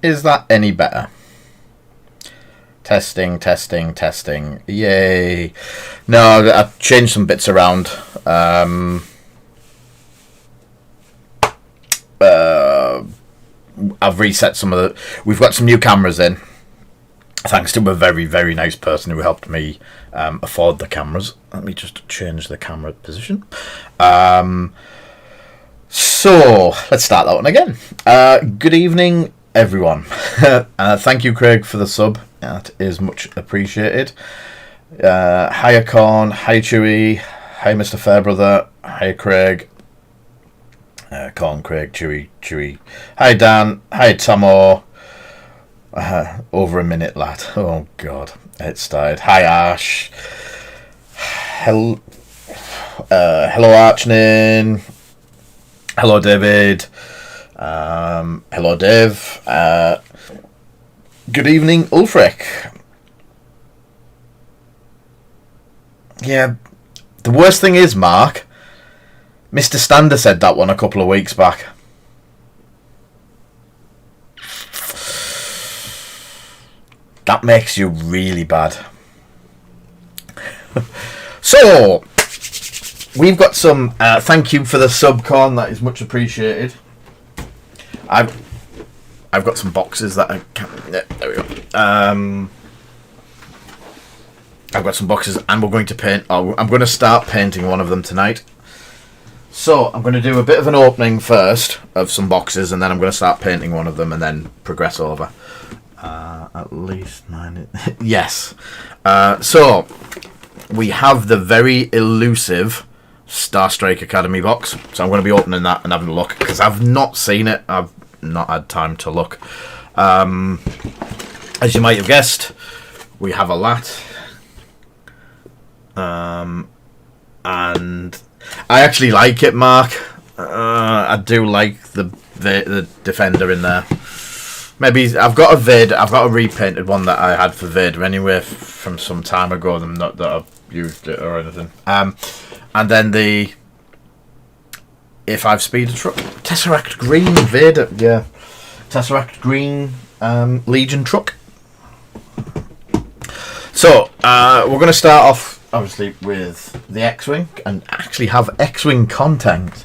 Is that any better? Testing, testing, testing. Yay. No, I've changed some bits around. I've reset some of the... We've got some new cameras in. Thanks to a very, very nice person who helped me afford the cameras. Let me just change the camera position. So, let's start that one again. Good evening, everyone. Thank you, Craig, for the sub. That is much appreciated. Hiya, Corn. Hi, Chewy. Hi, Mr. Fairbrother. Hi, Craig. Corn, Craig, Chewy. Hi, Dan. Hi, Tomo. Over a minute, lad. Oh, God. It started. Hi, Ash. Hello, Archnin. Hello, David. Hello, Dave. Good evening, Ulfric. Yeah, the worst thing is, Mark, Mr. Stander said that one a couple of weeks back. That makes you really bad. So, we've got some... thank you for the sub-con. That is much appreciated. I've got some boxes that I can... Yeah, there we go. I've got some boxes and we're going to paint... Oh, I'm going to start painting one of them tonight. So, I'm going to do a bit of an opening first of some boxes and then I'm going to start painting one of them and then progress over. At least 9... Yes. So, we have the very elusive Skystrike Academy box. So I'm going to be opening that and having a look because I've not seen it. I've not had time to look. As you might have guessed, we have a LAAT. And I actually like it, Mark. I do like the Defender in there. Maybe I've got a Vader. I've got a repainted one that I had for Vader anyway from some time ago. Not that I've used it or anything. And then the A-A5 speeder truck, Tesseract Green Vader. Yeah, Tesseract Green Legion truck. So we're going to start off obviously with the X-Wing and actually have X-Wing content.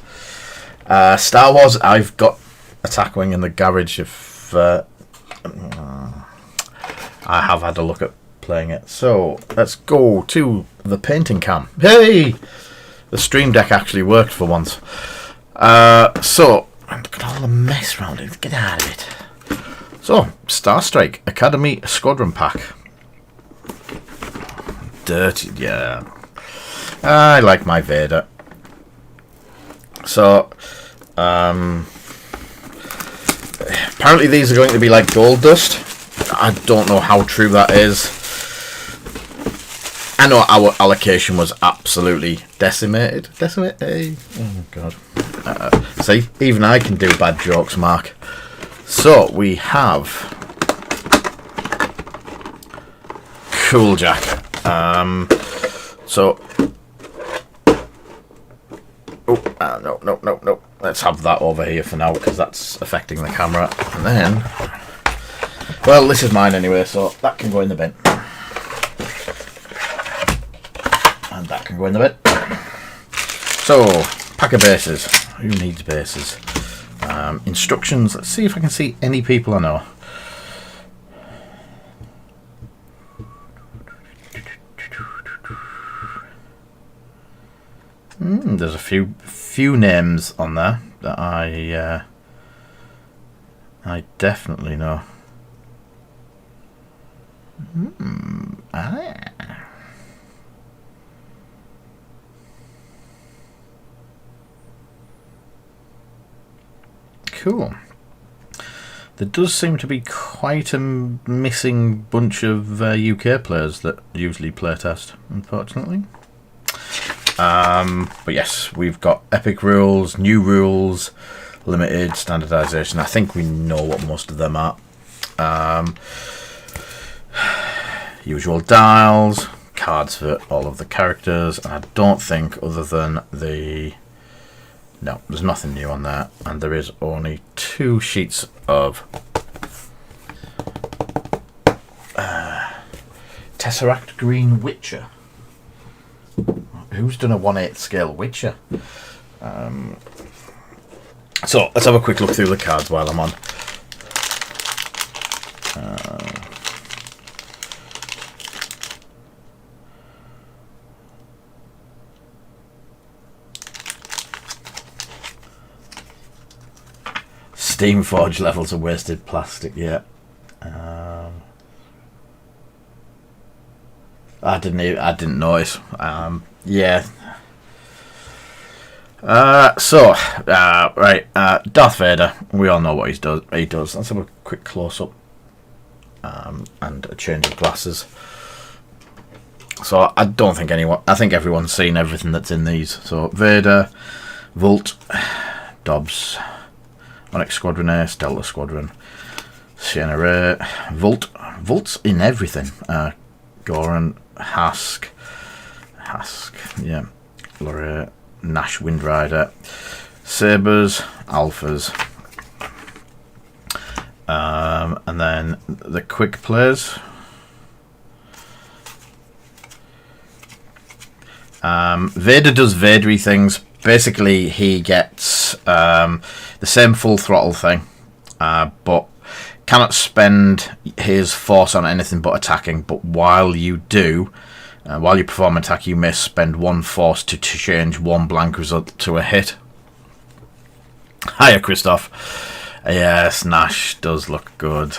Star Wars, I've got Attack Wing in the garage if I have had a look at playing it. So let's go to the painting cam. Hey! The Stream Deck actually worked for once. So, look at all the mess around it. Get out of it. So, Skystrike Academy Squadron Pack. Dirty, yeah. I like my Vader. So, apparently these are going to be like gold dust. I don't know how true that is. I know our allocation was absolutely decimated. Decimated? Oh, God. See, even I can do bad jokes, Mark. So, we have... Cool Jack. So... Oh, no. Let's have that over here for now, because that's affecting the camera. And then... Well, this is mine anyway, so that can go in the bin. And that can go in the bin. So, pack of bases. Who needs bases? Instructions. Let's see if I can see any people I know. There's a few names on there that I definitely know. Cool. There does seem to be quite a missing bunch of UK players that usually play test, unfortunately. But yes, we've got epic rules, new rules, limited, standardization. I think we know what most of them are. Usual dials, cards for all of the characters, and I don't think other than the... No, there's nothing new on there, and there is only 2 sheets of Tesseract Green Witcher. Who's done a 1/8 scale Witcher? So let's have a quick look through the cards while I'm on. Steamforged levels of wasted plastic. Yeah. I didn't notice. Yeah. Right. Darth Vader. We all know what he does. Let's have a quick close up. And a change of glasses. So I don't think anyone. I think everyone's seen everything that's in these. So Vader, Volt, Dobbs, Onyx Squadron Ace, Delta Squadron, Sienna Ray, Volt's in everything. Goran, Hask, yeah, Lorraine, Nash Windrider, Sabres, Alphas, and then the quick plays. Vader does Vadery things. Basically, he gets the same full throttle thing, but cannot spend his force on anything but attacking. But while you do, while you perform an attack, you may spend one force to change one blank result to a hit. Hiya, Christoph. Yes, Nash does look good.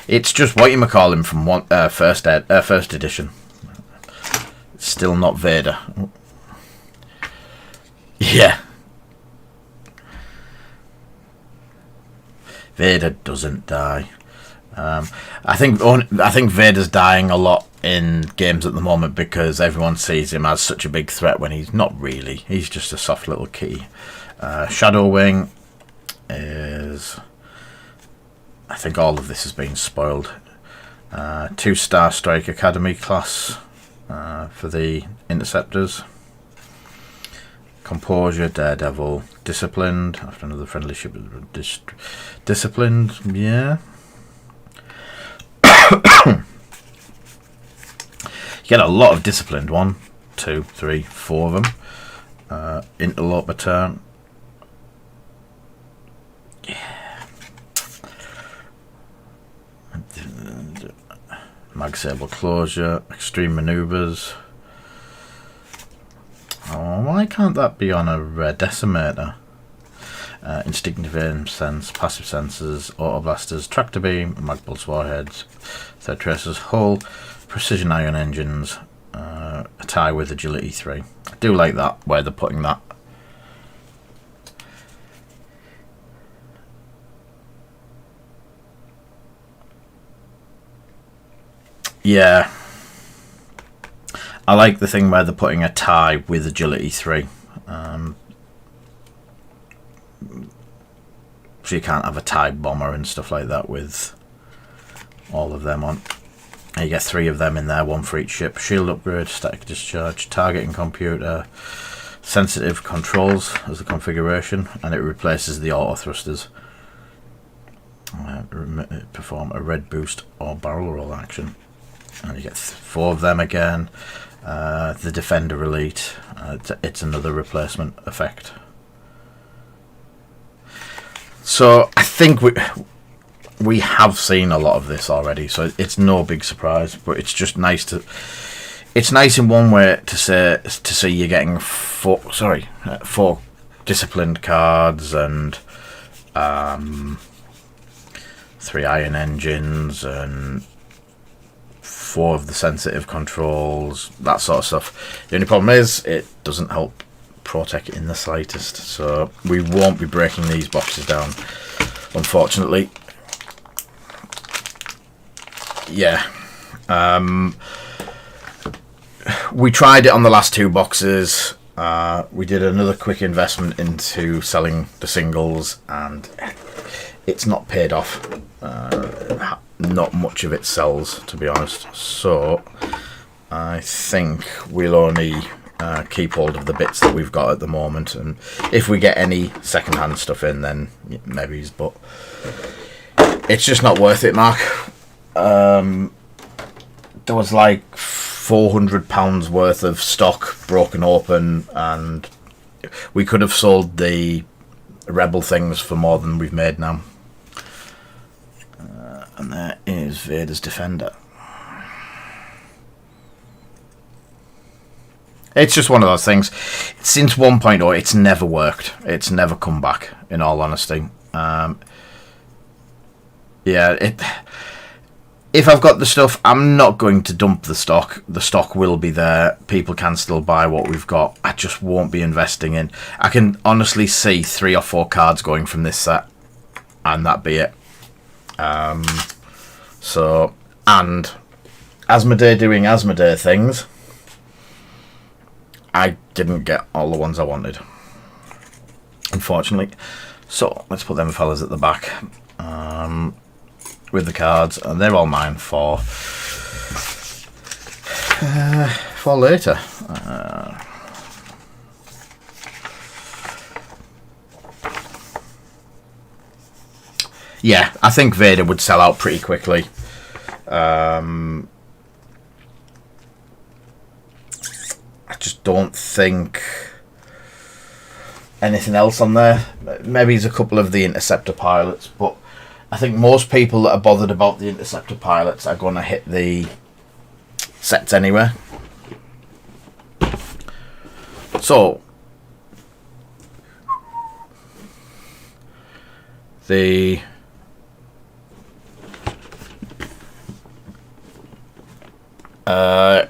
It's just what you call him from first edition. It's still not Vader. Yeah. Vader doesn't die. I think Vader's dying a lot in games at the moment because everyone sees him as such a big threat when he's not really. He's just a soft little kitty. Shadow Wing is... I think all of this has been spoiled. 2 Skystrike Academy class for the Interceptors. Composure, Daredevil, Disciplined. After another friendly ship, Disciplined, yeah. You get a lot of Disciplined. 1, 2, 3, 4 of them. Interloper turn. Yeah. Mag Sable Closure, Extreme Maneuvers. Oh, why can't that be on a Decimator? Instinctive Aim Sense, Passive Sensors, Auto Blasters, Tractor Beam, Mag Pulse Warheads, Third Tracers, Hull, Precision Ion Engines, a tie with Agility 3. I do like that, where they're putting that. Yeah, I like the thing where they're putting a tie with Agility 3. So you can't have a tie bomber and stuff like that with all of them on. And you get 3 of them in there, 1 for each ship. Shield upgrade, static discharge, targeting computer, sensitive controls as the configuration, and it replaces the auto thrusters. Perform a red boost or barrel roll action. And you get 4 of them again. The Defender Elite. It's another replacement effect. So I think we have seen a lot of this already. So it's no big surprise. But it's just nice to. It's nice in one way to see you're getting 4 disciplined cards and 3 iron engines and 4 of the sensitive controls, that sort of stuff. The only problem is it doesn't help Protec in the slightest, so we won't be breaking these boxes down, unfortunately. Yeah, we tried it on the last 2 boxes. We did another quick investment into selling the singles, and it's not paid off. Not much of it sells, to be honest. So I think we'll only keep hold of the bits that we've got at the moment, and if we get any second-hand stuff in, then maybe. But it's just not worth it, Mark. There was like £400 worth of stock broken open, and we could have sold the Rebel things for more than we've made now. And there is Vader's Defender. It's just one of those things. Since 1.0, it's never worked. It's never come back, in all honesty. If I've got the stuff, I'm not going to dump the stock. The stock will be there. People can still buy what we've got. I just won't be investing in. I can honestly see 3 or 4 cards going from this set, and that be it. And Asmodee doing Asmodee things, I didn't get all the ones I wanted, unfortunately. So let's put them fellas at the back with the cards, and they're all mine for later. Yeah, I think Vader would sell out pretty quickly. I just don't think anything else on there. Maybe there's a couple of the Interceptor pilots, but I think most people that are bothered about the Interceptor pilots are going to hit the sets anyway. So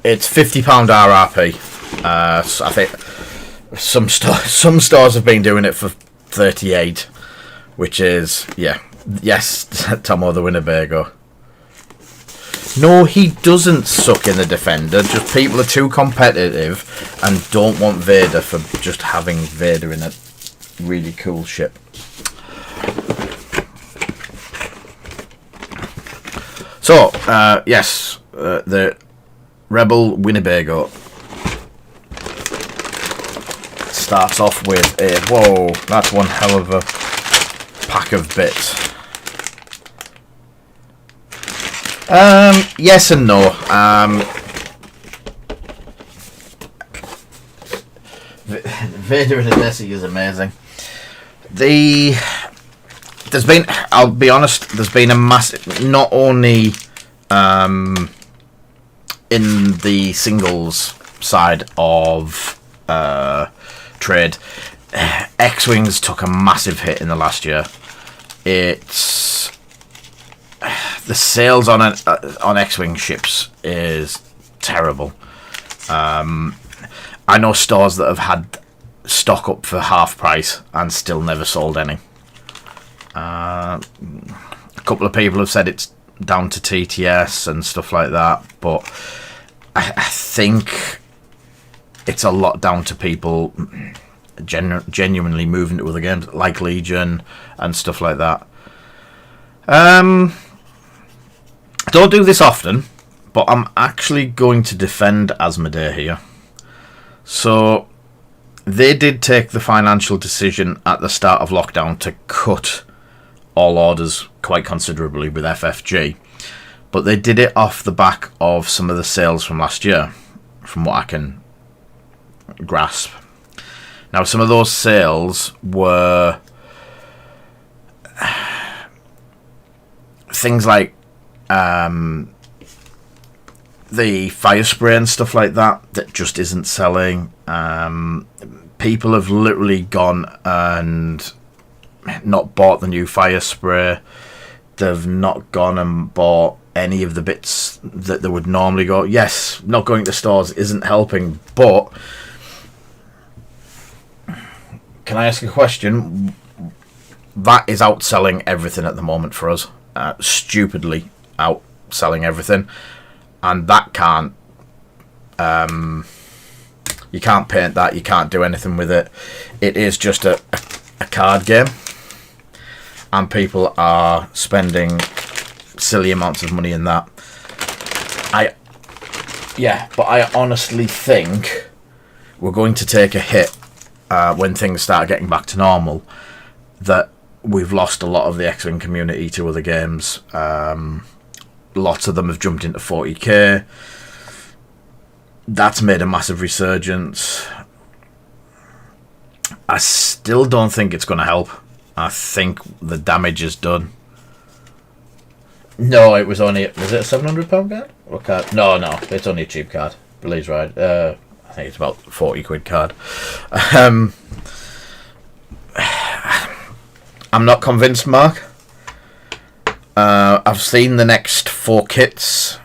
it's £50 RRP. So I think some stores have been doing it for 38, which is yes, Tomo the Winnebago. No, he doesn't suck in the Defender. Just people are too competitive and don't want Vader for just having Vader in a really cool ship. So yes, the Rebel Winnebago starts off with a whoa. That's one hell of a pack of bits. Yes and no. Vader in a Desi is amazing. There's been, I'll be honest, there's been a massive, not only in the singles side of trade, X-Wings took a massive hit in the last year. It's the sales on X-Wing ships is terrible. I know stores that have had stock up for half price and still never sold any. A couple of people have said it's down to TTS and stuff like that, but I think it's a lot down to people genuinely moving to other games like Legion and stuff like that. Don't do this often, but I'm actually going to defend Asmodee here. So they did take the financial decision at the start of lockdown to cut all orders quite considerably with FFG, but they did it off the back of some of the sales from last year, from what I can grasp. Now, some of those sales were things like the fire spray and stuff like that just isn't selling. People have literally gone and not bought the new fire spray. They've not gone and bought any of the bits that they would normally go. Yes, not going to stores isn't helping, but can I ask a question? That is outselling everything at the moment for us. Stupidly outselling everything, and that can't. You can't paint that. You can't do anything with it. It is just a card game, and people are spending silly amounts of money in that. But I honestly think we're going to take a hit when things start getting back to normal, that we've lost a lot of the X-Wing community to other games. Lots of them have jumped into 40k. That's made a massive resurgence. I still don't think it's going to help. I think the damage is done. No, it was only... Was it a £700 card? Or card? No, it's only a cheap card. Billy's right. I think it's about 40 quid card. I'm not convinced, Mark. I've seen the next 4 kits.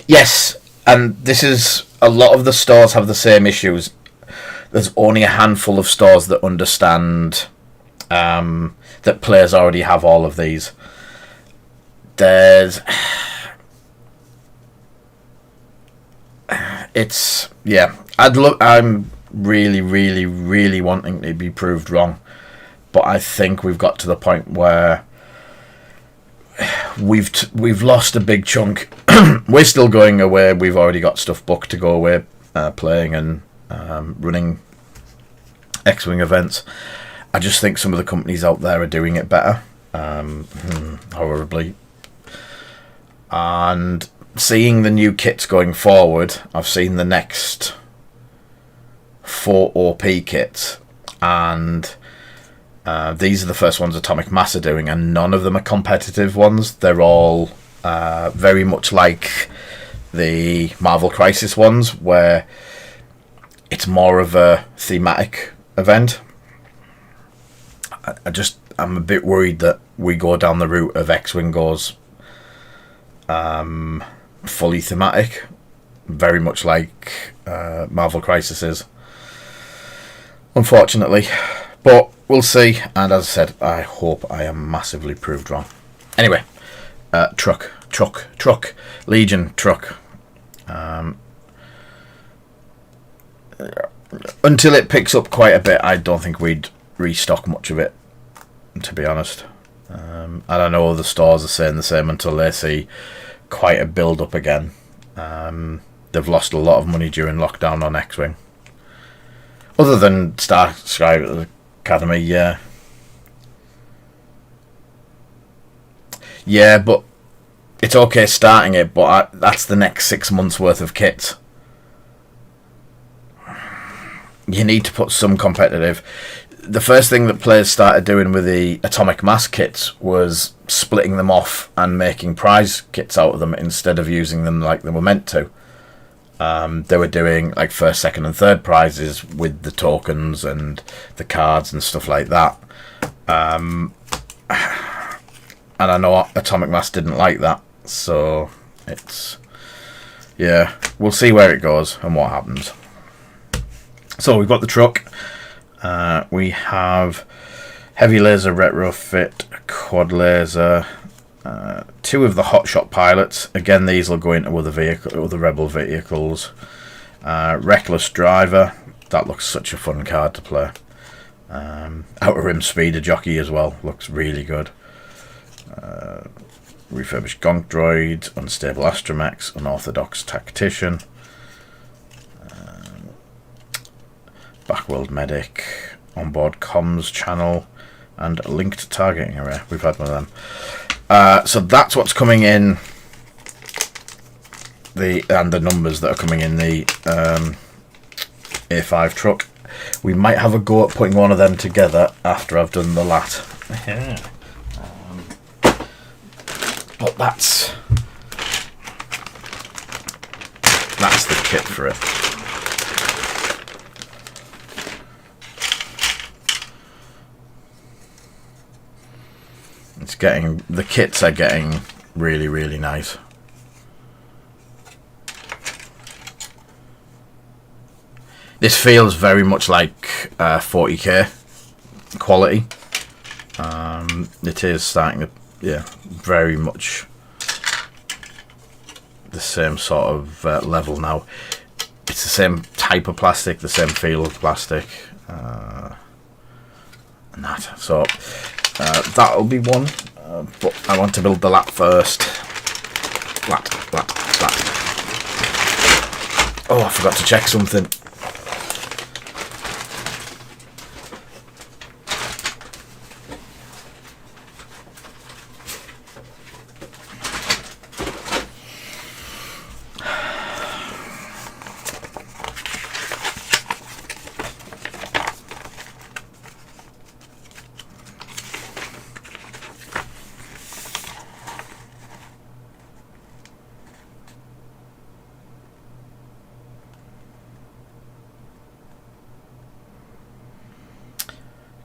Yes, and this is... A lot of the stores have the same issues. There's only a handful of stores that understand that players already have all of these. I'm really, really, really wanting to be proved wrong, but I think we've got to the point where we've lost a big chunk. We're still going away. We've already got stuff booked to go away, playing and running X-Wing events. I just think some of the companies out there are doing it better, horribly. And seeing the new kits going forward, I've seen the next 4 OP kits, and these are the first ones Atomic Mass are doing, and none of them are competitive ones. They're all very much like the Marvel Crisis ones, where it's more of a thematic event. I'm a bit worried that we go down the route of X-Wing goes fully thematic, very much like Marvel Crisis is, unfortunately. But we'll see, and as I said, I hope I am massively proved wrong. Anyway, truck, Legion truck. Until it picks up quite a bit, I don't think we'd restock much of it, to be honest. And I know the stores are saying the same until they see quite a build up again. They've lost a lot of money during lockdown on X-Wing. Other than Skystrike Academy, yeah. Yeah, but it's okay starting it, but that's the next 6 months worth of kits. You need to put some competitive. The first thing that players started doing with the Atomic Mass kits was splitting them off and making prize kits out of them instead of using them like they were meant to. They were doing like first, second and third prizes with the tokens and the cards and stuff like that. And I know Atomic Mass didn't like that, so it's... Yeah, we'll see where it goes and what happens. So we've got the truck. We have heavy laser retrofit, quad laser, 2 of the hotshot pilots. Again, these will go into other rebel vehicles. Reckless driver. That looks such a fun card to play. Outer rim speeder jockey as well. Looks really good. Refurbished gonk droid, unstable astromechs, unorthodox tactician. Backworld medic, onboard comms channel, and linked targeting array. We've had one of them. So that's what's coming in. And the numbers that are coming in the A5 truck. We might have a go at putting one of them together after I've done the LAAT. Yeah. But that's the kit for it. The kits are getting really, really nice. This feels very much like 40k quality. It is starting to, yeah, very much the same sort of level now. It's the same type of plastic, the same feel of plastic, and that. So that'll be one. But I want to build the LAAT first. LAAT. Oh, I forgot to check something.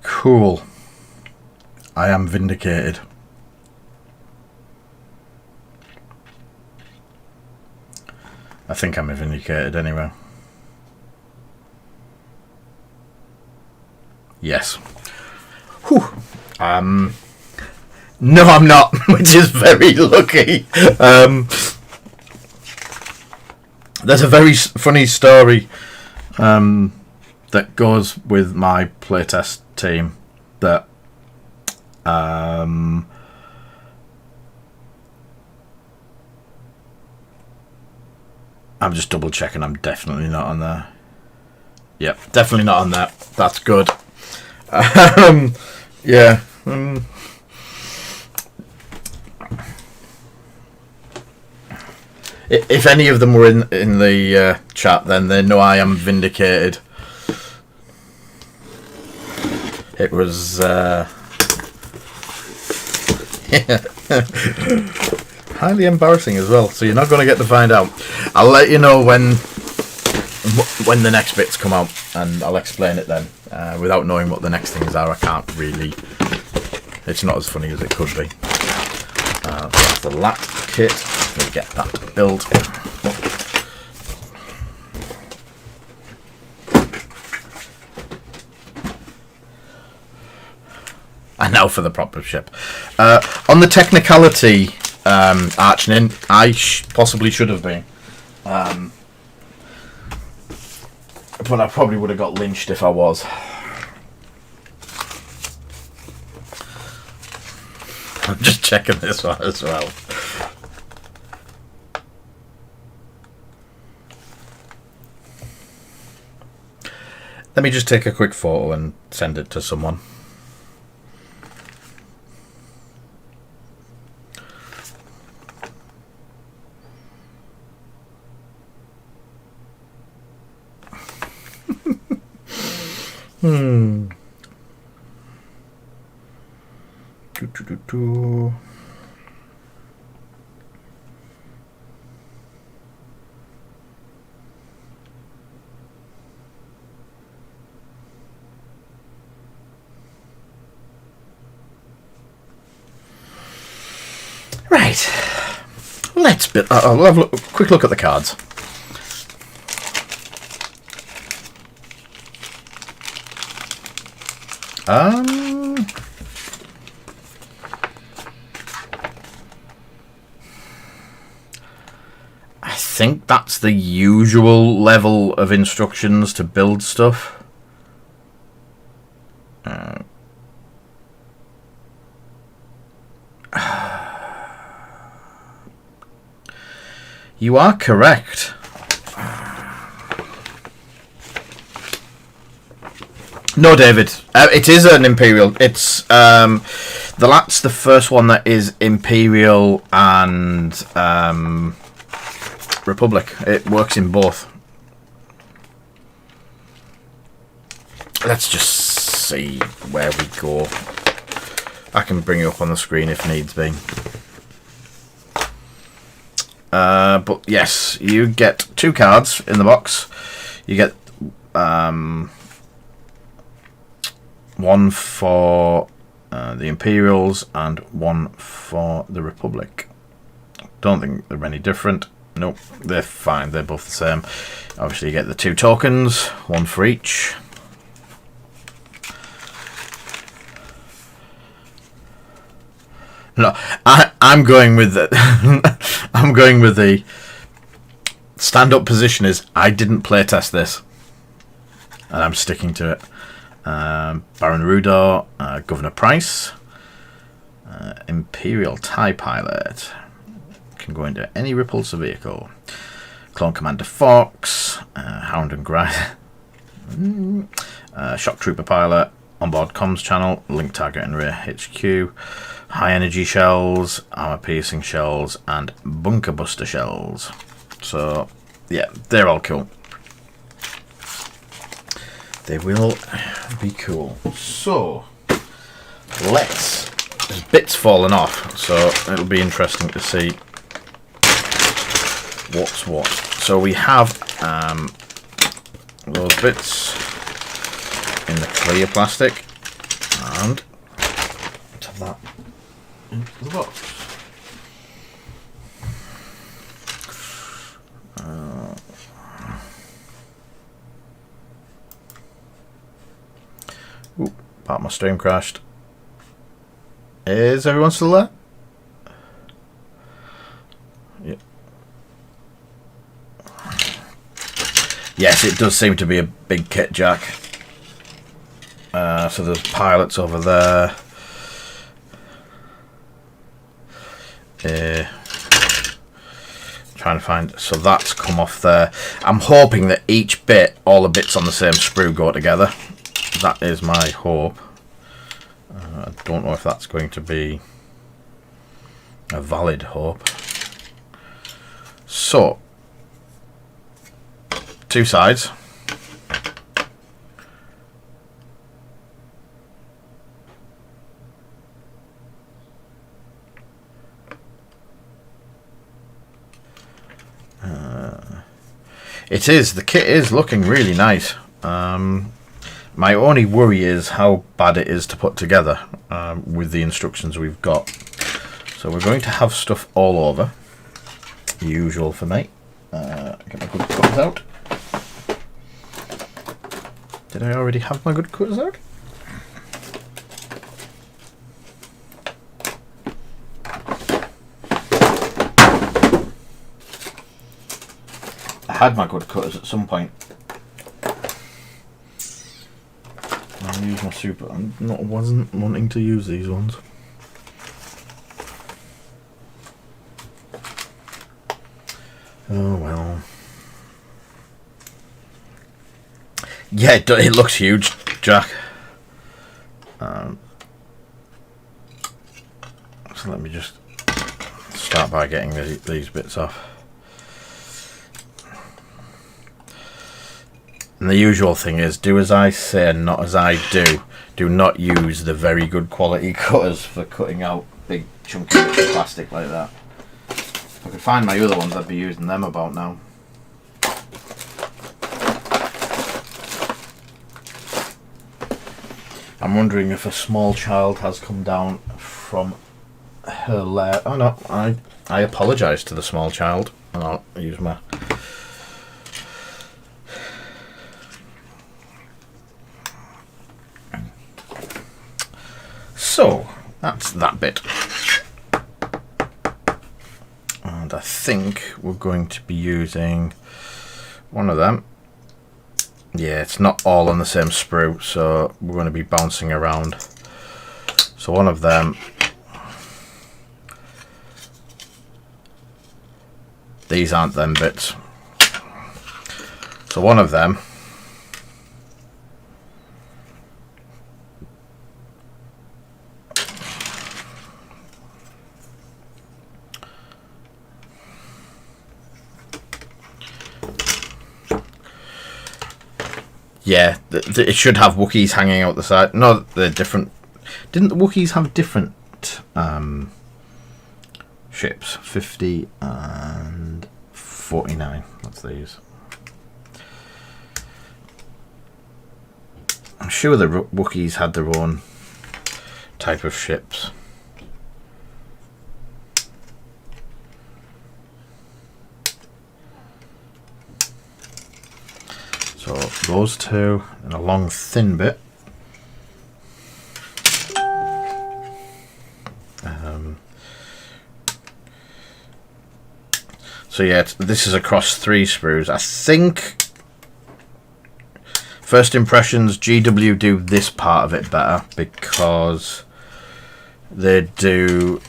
Cool. I am vindicated. I think I'm vindicated anyway. Yes. Whew. No, I'm not, which is very lucky. There's a very funny story that goes with my playtest team that I'm just double checking. I'm definitely not on there. Yep, definitely not on there. That's good. Yeah. If any of them were in the chat, then they know I am vindicated. It was highly embarrassing as well. So you're not going to get to find out. I'll let you know when the next bits come out, and I'll explain it then. Without knowing what the next things are, I can't really. It's not as funny as it could be. That's the LAAT kit. We'll get that built. And now for the proper ship. On the technicality, Archnin, I possibly should have been. But I probably would have got lynched if I was. I'm just checking this one as well. Let me just take a quick photo and send it to someone. Right. I'll have a quick look at the cards. I think that's the usual level of instructions to build stuff. You are correct. No, David. It is an Imperial. It's the LAAT's the first one that is Imperial and Republic. It works in both. Let's just see where we go. I can bring you up on the screen if needs be. But yes, you get 2 cards in the box. You get one for the Imperials and one for the Republic. Don't think they're any different. Nope, they're fine. They're both the same. Obviously, you get the 2 tokens, one for each. No, I'm going with the I'm going with the stand-up position. Is I didn't playtest this, and I'm sticking to it. Baron Rudor, Governor Price, Imperial TIE Pilot, can go into any repulsor vehicle. Clone Commander Fox, shells, Hound and Grind, Shock Trooper Pilot, onboard comms channel, link target and rear HQ, high energy shells, armor piercing shells, and bunker buster shells. So yeah, they're all cool. They will be cool. So let's. There's bits falling off, so it'll be interesting to see what's what. So we have those bits in the clear plastic, and let's have that into the box. Ooh, part of my stream crashed. Is everyone still there? Yep. Yes, it does seem to be a big kit, Jack. So there's pilots over there. Trying to find. So that's come off there. I'm hoping that each bit, all the bits on the same sprue, go together. That is my hope. I don't know if that's going to be a valid hope. So, two sides. It is. The kit is looking really nice. My only worry is how bad it is to put together with the instructions we've got. So we're going to have stuff all over. Usual for me. Get my good cutters out. Did I already have my good cutters out? I had my good cutters at some point. I'll use my super. Wasn't wanting to use these ones. Oh well. Yeah, it looks huge, Jack. So let me just start by getting these bits off. And the usual thing is, do as I say and not as I do. Do not use the very good quality cutters for cutting out big chunky bits of plastic like that. If I could find my other ones, I'd be using them about now. I'm wondering if a small child has come down from her lair. Oh no, I apologise to the small child, and I'll use my... So, that's that bit. And I think we're going to be using one of them. Yeah, it's not all on the same sprue, so we're going to be bouncing around. So one of them. These aren't them bits. So one of them. Yeah, it should have Wookiees hanging out the side. No, they're different. Didn't the Wookiees have different ships? 50 and 49. That's these. I'm sure the Wookiees had their own type of ships. So those two and a long thin bit. So yeah, this is across 3 sprues. I think first impressions, GW do this part of it better because they do,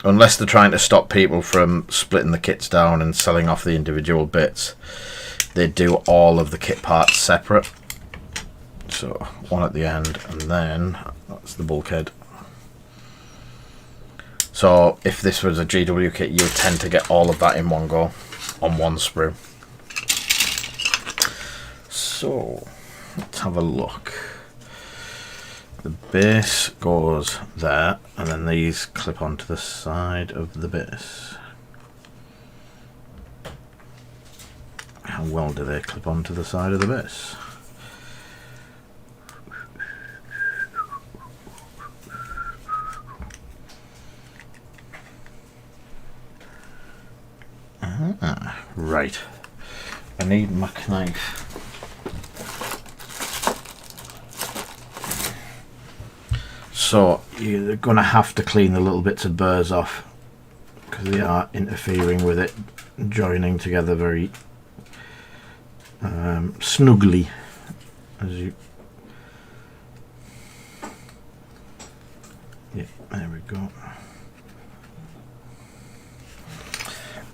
unless they're trying to stop people from splitting the kits down and selling off the individual bits. they do all of the kit parts separate. So one at the end, and then that's the bulkhead. So if this was a GW kit, you would tend to get all of that in one go, on one sprue. So let's have a look. The base goes there, and then these clip onto the side of the base. How well do they clip onto the side of the base? Right. I need my knife. So you're going to have to clean the little bits of burrs off because they are interfering with it, joining together very snugly. As you, yeah, there we go.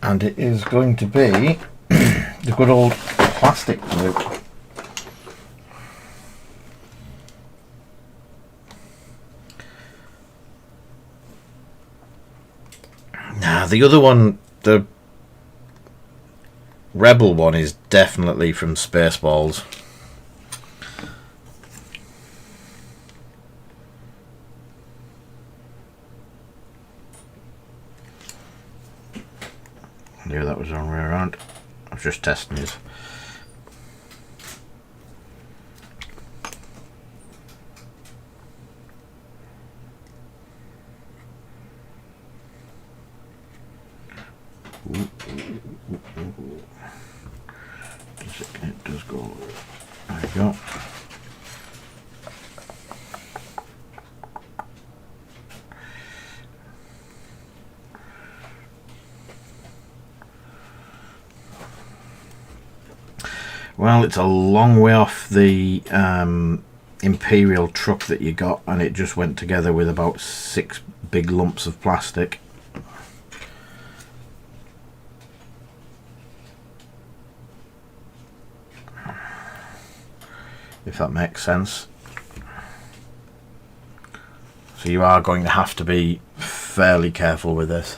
And it is going to be the good old plastic glue. Now the other one, the Rebel one, is definitely from Spaceballs. Yeah, that was the wrong way around. I was just testing it. It does go. There we go. Well, it's a long way off the Imperial truck that you got, and it just went together with about 6 big lumps of plastic. If that makes sense. So you are going to have to be fairly careful with this.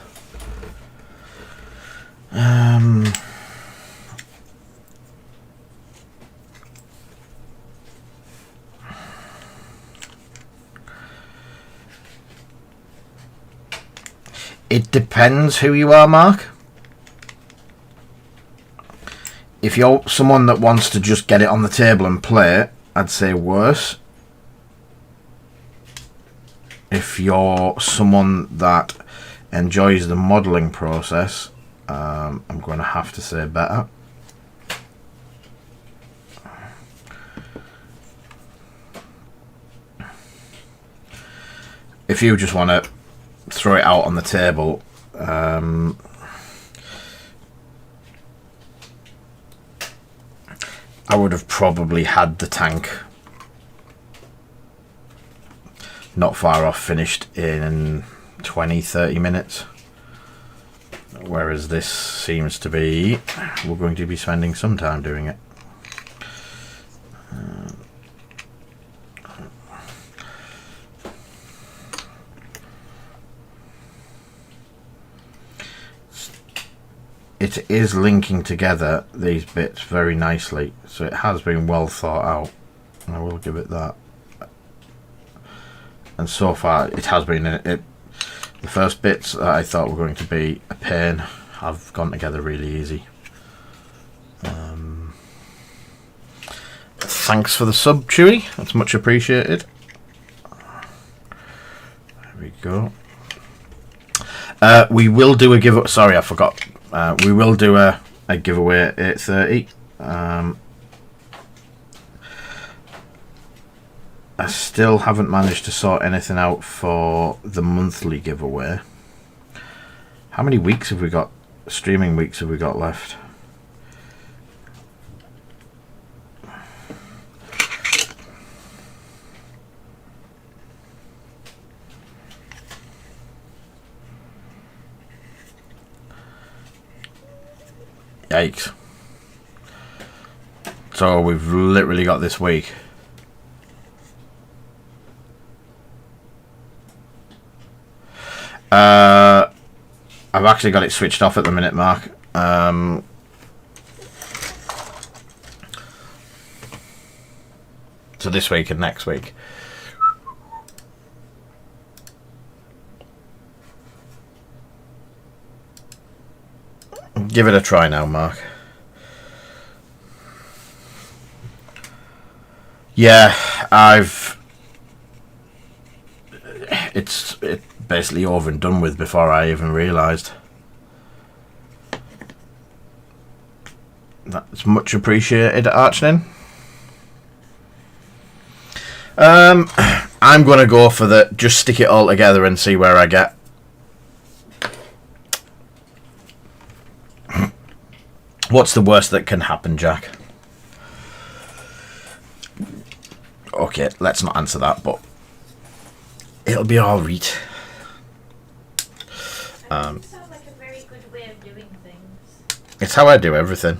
It depends who you are, Mark. If you're someone that wants to just get it on the table and play it, I'd say worse. If you're someone that enjoys the modelling process, I'm going to have to say better. If you just want to throw it out on the table, I would have probably had the tank not far off finished in 20-30 minutes, whereas this seems to be, we're going to be spending some time doing it. It is linking together these bits very nicely, so it has been well thought out. I will give it that. And so far, it has been. The first bits that I thought were going to be a pain have gone together really easy. Thanks for the sub, Chewy. That's much appreciated. There we go. We will do a giveaway. Sorry, I forgot. We will do a giveaway at 8:30. I still haven't managed to sort anything out for the monthly giveaway. How many weeks have we got? Streaming weeks have we got left? Yikes. So we've literally got this week. I've actually got it switched off at the minute, Mark. So this week and next week. Give it a try now, Mark. Yeah, it's basically over and done with before I even realised. That's much appreciated, Archnin. I'm going to go for the just stick it all together and see where I get. What's the worst that can happen, Jack? Okay, let's not answer that, but it'll be all right. Sounds like a very good way of doing things. It's how I do everything.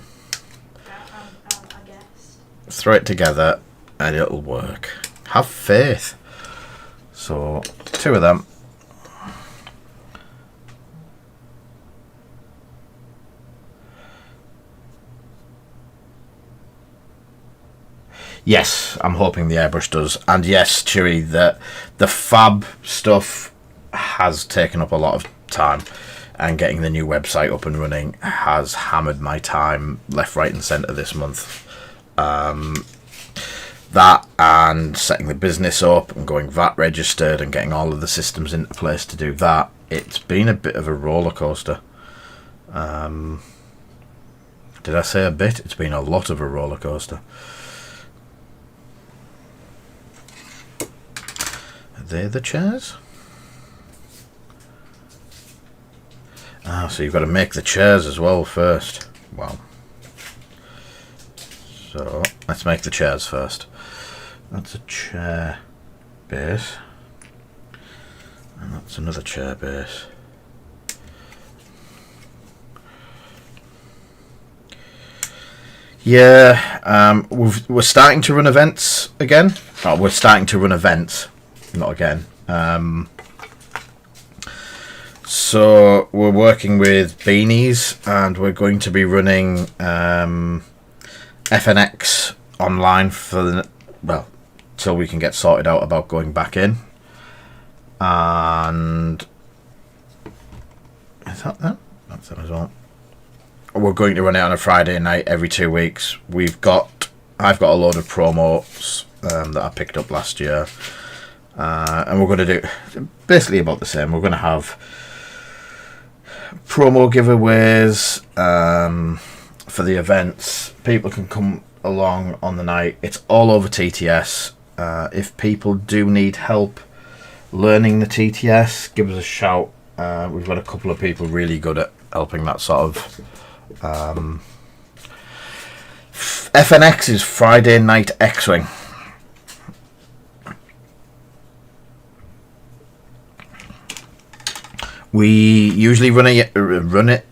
I guess. Throw it together and it'll work. Have faith. So, 2 of them. Yes, I'm hoping the airbrush does. And yes, Chewy, the fab stuff has taken up a lot of time. And getting the new website up and running has hammered my time left, right and centre this month. That and setting the business up and going VAT registered and getting all of the systems into place to do that. It's been a bit of a roller coaster. Did I say a bit? It's been a lot of a roller coaster. Are they the chairs? Ah, so you've got to make the chairs as well first. Wow. So let's make the chairs first. That's a chair base. And that's another chair base. Yeah, we're starting to run events again. Oh, we're starting to run events, not again. So we're working with Beanies, and we're going to be running FNX online for the till we can get sorted out about going back in. And is that them? That's them as well. We're going to run it on a Friday night every 2 weeks. I've got a load of promos that I picked up last year, and we're going to do basically about the same. We're going to have promo giveaways for the events. People can come along on the night. It's all over TTS. If people do need help learning the TTS, give us a shout. We've got a couple of people really good at helping that sort of. FNX is Friday Night X-Wing. We usually run it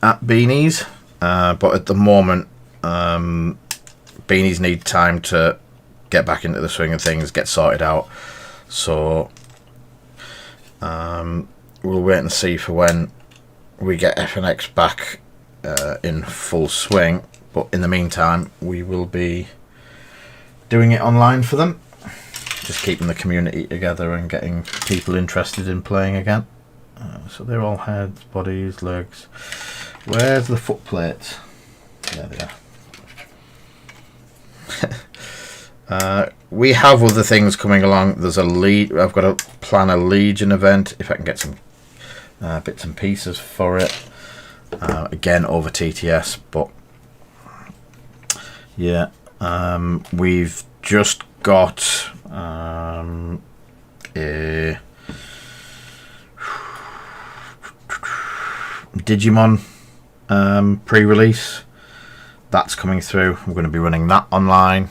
at Beanies, but at the moment, Beanies need time to get back into the swing of things, get sorted out. So we'll wait and see for when we get FNX back in full swing. But in the meantime, we will be doing it online for them, just keeping the community together and getting people interested in playing again. So they're all heads, bodies, legs. Where's the foot plates? There they are. We have other things coming along. There's a lead. I've got to plan a Legion event if I can get some bits and pieces for it. Again over TTS, but yeah, we've just got a Digimon pre-release that's coming through. We're going to be running that online.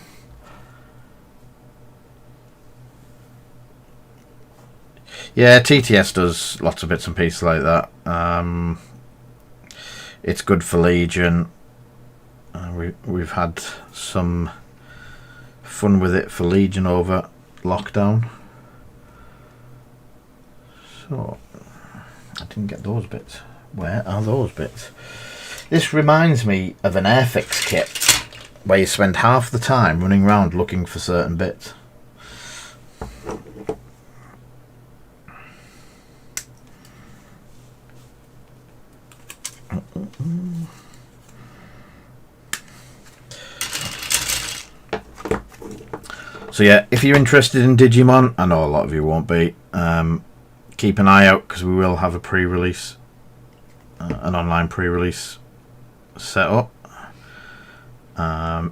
Yeah, TTS does lots of bits and pieces like that. It's good for Legion. We've had some fun with it for Legion over lockdown. So I didn't get those bits. Where are those bits? This reminds me of an Airfix kit where you spend half the time running around looking for certain bits. So yeah, if you're interested in Digimon, I know a lot of you won't be, keep an eye out because we will have a pre-release, an online pre-release set up.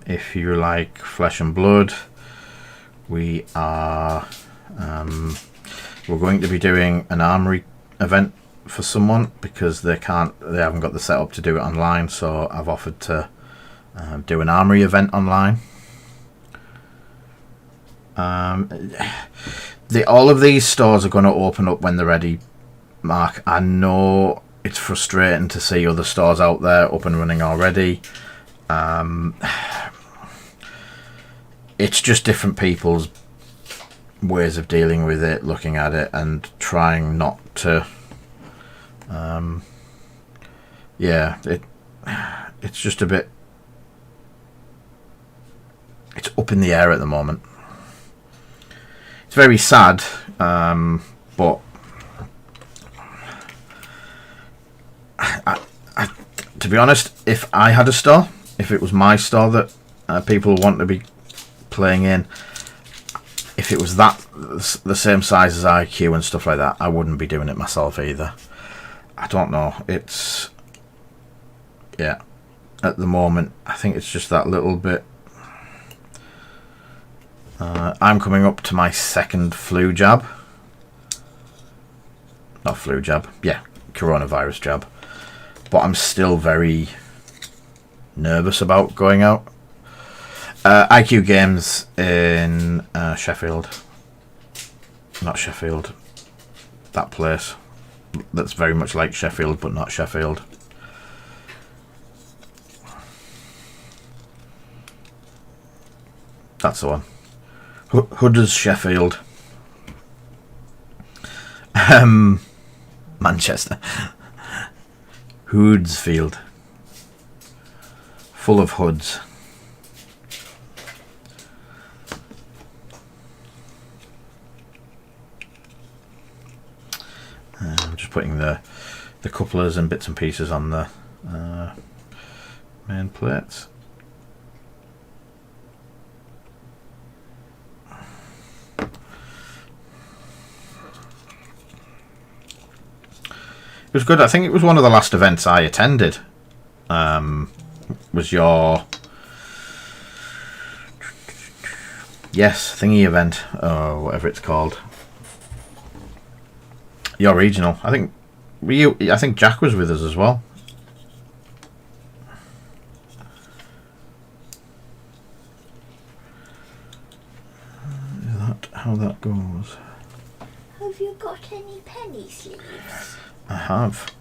If you like Flesh and Blood, we are we're going to be doing an armory event for someone because they haven't got the setup to do it online, so I've offered to do an armory event online. All of these stores are going to open up when they're ready, Mark. I know it's frustrating to see other stores out there up and running already. It's just different people's ways of dealing with it, looking at it and trying not to it's just a bit, it's up in the air at the moment. It's very sad, but to be honest, if I had a store, if it was my store that people want to be playing in, if it was the same size as IQ and stuff like that, I wouldn't be doing it myself either. I don't know. It's, yeah, at the moment, I think it's just that little bit. I'm coming up to my second flu jab. Not flu jab, yeah, coronavirus jab. But I'm still very nervous about going out. IQ Games in Sheffield. Not Sheffield. That place. That's very much like Sheffield, but not Sheffield. That's the one. Hudders Sheffield. Manchester. Hoodsfield. Full of hoods. I'm just putting the couplers and bits and pieces on the main plates. It was good. I think it was one of the last events I attended. Was your thingy event or whatever it's called. Your regional. I think Jack was with us as well. Is that how that goes? Have you got any penny sleeves? I have.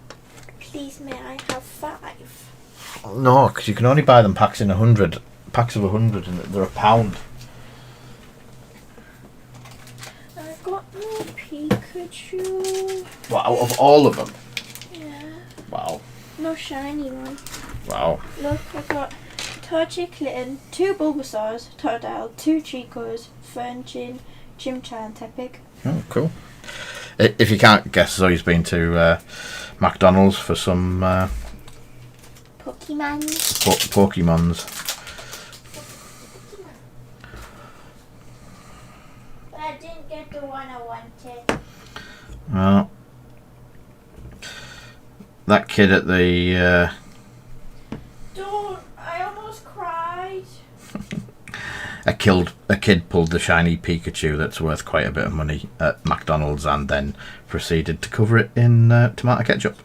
Please, may I have 5? No, because you can only buy them packs of 100, and they're £1. I've got no Pikachu. What, out of all of them? Yeah. Wow. No shiny one. Wow. Look, I've got Torchic, 2 Bulbasaurs, Totodile, 2 Chicos, Fernchin, Chimchar and Tepig. Oh, cool. If you can't guess, Zoe's been to McDonald's for some Pokemons. But I didn't get the one I wanted. Well, that kid at the Don't! I almost cried. a kid pulled the shiny Pikachu that's worth quite a bit of money at McDonald's and then proceeded to cover it in tomato ketchup.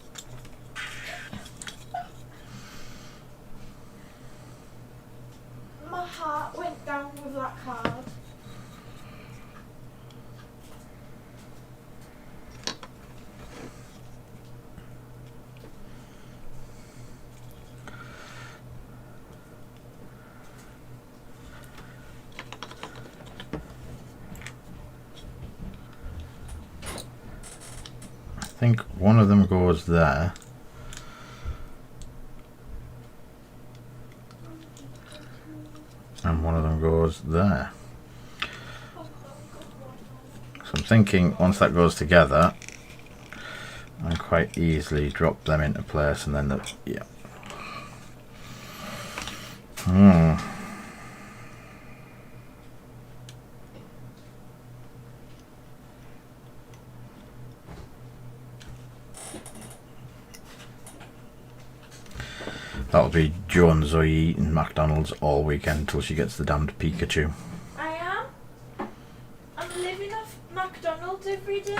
My heart went down with that card. think one of them goes there. And one of them goes there. So I'm thinking once that goes together, I can quite easily drop them into place, and then yeah. That'll be Jo and Zoe eating McDonald's all weekend until she gets the damned Pikachu. I am. I'm living off McDonald's every day.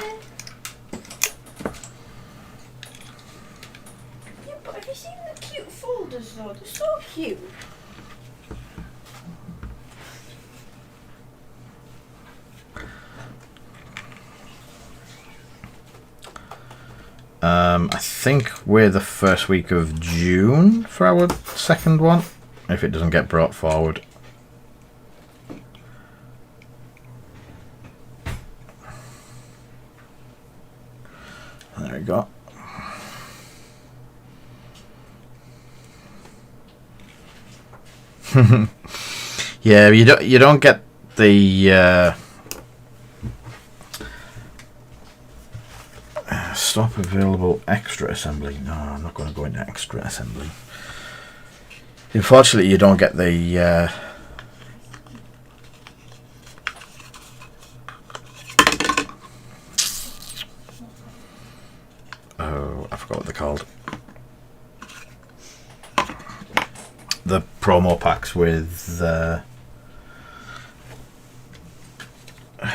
Yeah, but have you seen the cute folders though? They're so cute. I think we're the first week of June for our second one, if it doesn't get brought forward. There we go. Yeah, you don't get the stop available extra assembly. No, I'm not going to go into extra assembly. Unfortunately, you don't get the oh, I forgot what they're called. The promo packs with I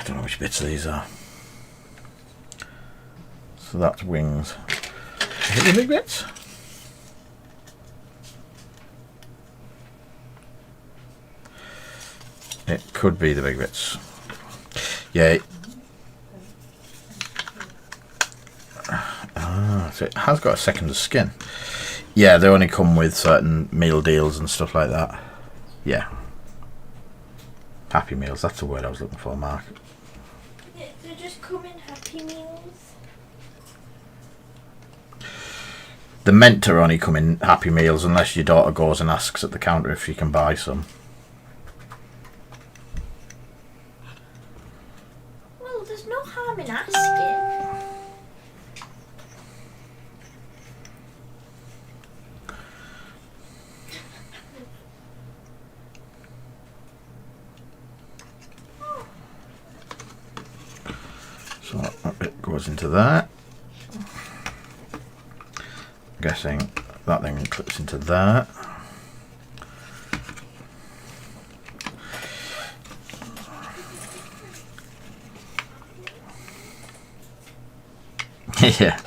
don't know which bits these are. So that's wings. Is it the big bits? It could be the big bits. Yeah. So it has got a second skin. Yeah, they only come with certain meal deals and stuff like that. Yeah. Happy Meals, that's the word I was looking for, Mark. They just come in Happy Meals. They're meant to only come in Happy Meals unless your daughter goes and asks at the counter if you can buy some. Well, there's no harm in asking. So that bit goes into that. I'm guessing that thing clips into that. Yeah.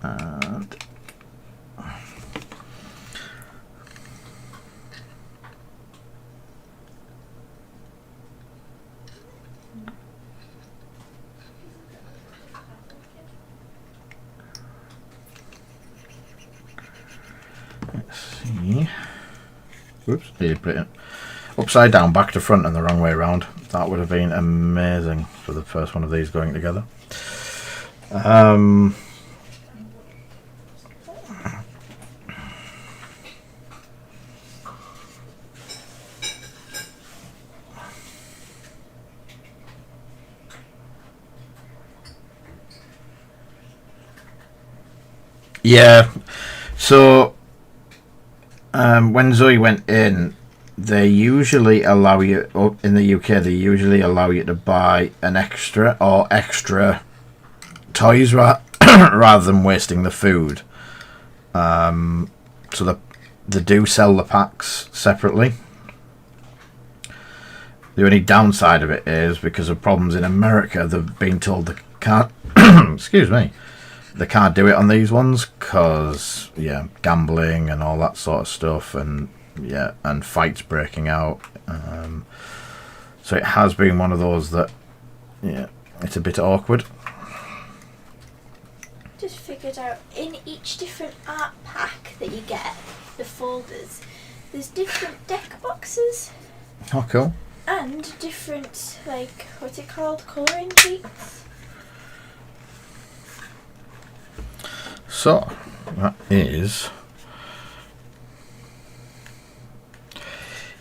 And let's see. Whoops, nearly put it upside down, back to front, and the wrong way around. That would have been amazing for the first one of these going together. Yeah, so when Zoe went in, they usually allow you, in the UK, they usually allow you to buy an extra or extra toys rather than wasting the food. So they do sell the packs separately. The only downside of it is because of problems in America, they've been told they can't excuse me, they can't do it on these ones because gambling and all that sort of stuff, and and fights breaking out. So it has been one of those that it's a bit awkward. Just figured out in each different art pack that you get, the folders, there's different deck boxes. Oh, cool. And different, like, what's it called, colouring sheets. So that is,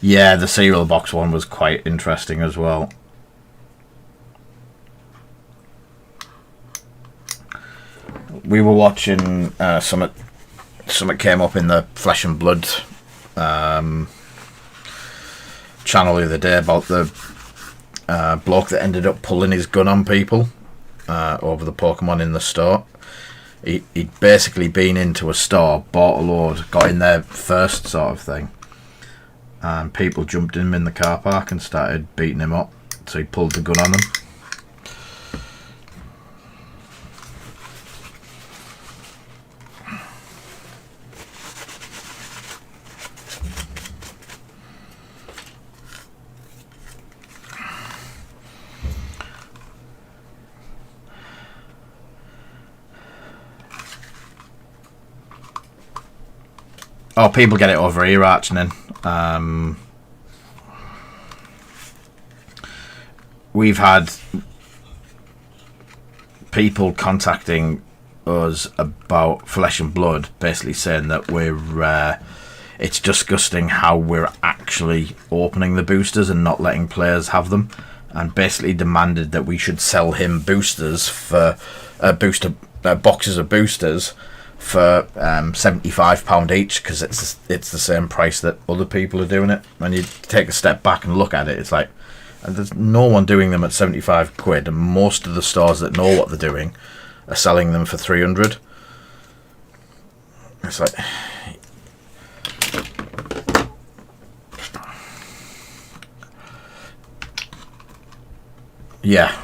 yeah, the cereal box one was quite interesting as well. We were watching something came up in the Flesh and Blood channel the other day about the bloke that ended up pulling his gun on people over the Pokemon in the store. He'd basically been into a store, bought a load, got in there first sort of thing, and people jumped him in the car park and started beating him up, so he pulled the gun on them. Oh, people get it over here, Archnin. We've had people contacting us about Flesh and Blood, basically saying that it's disgusting how we're actually opening the boosters and not letting players have them, and basically demanded that we should sell him boosters for boxes of boosters for £75 each, because it's the same price that other people are doing it. When you take a step back and look at it, it's like, there's no one doing them at 75 quid, and most of the stores that know what they're doing are selling them for 300. It's like, yeah.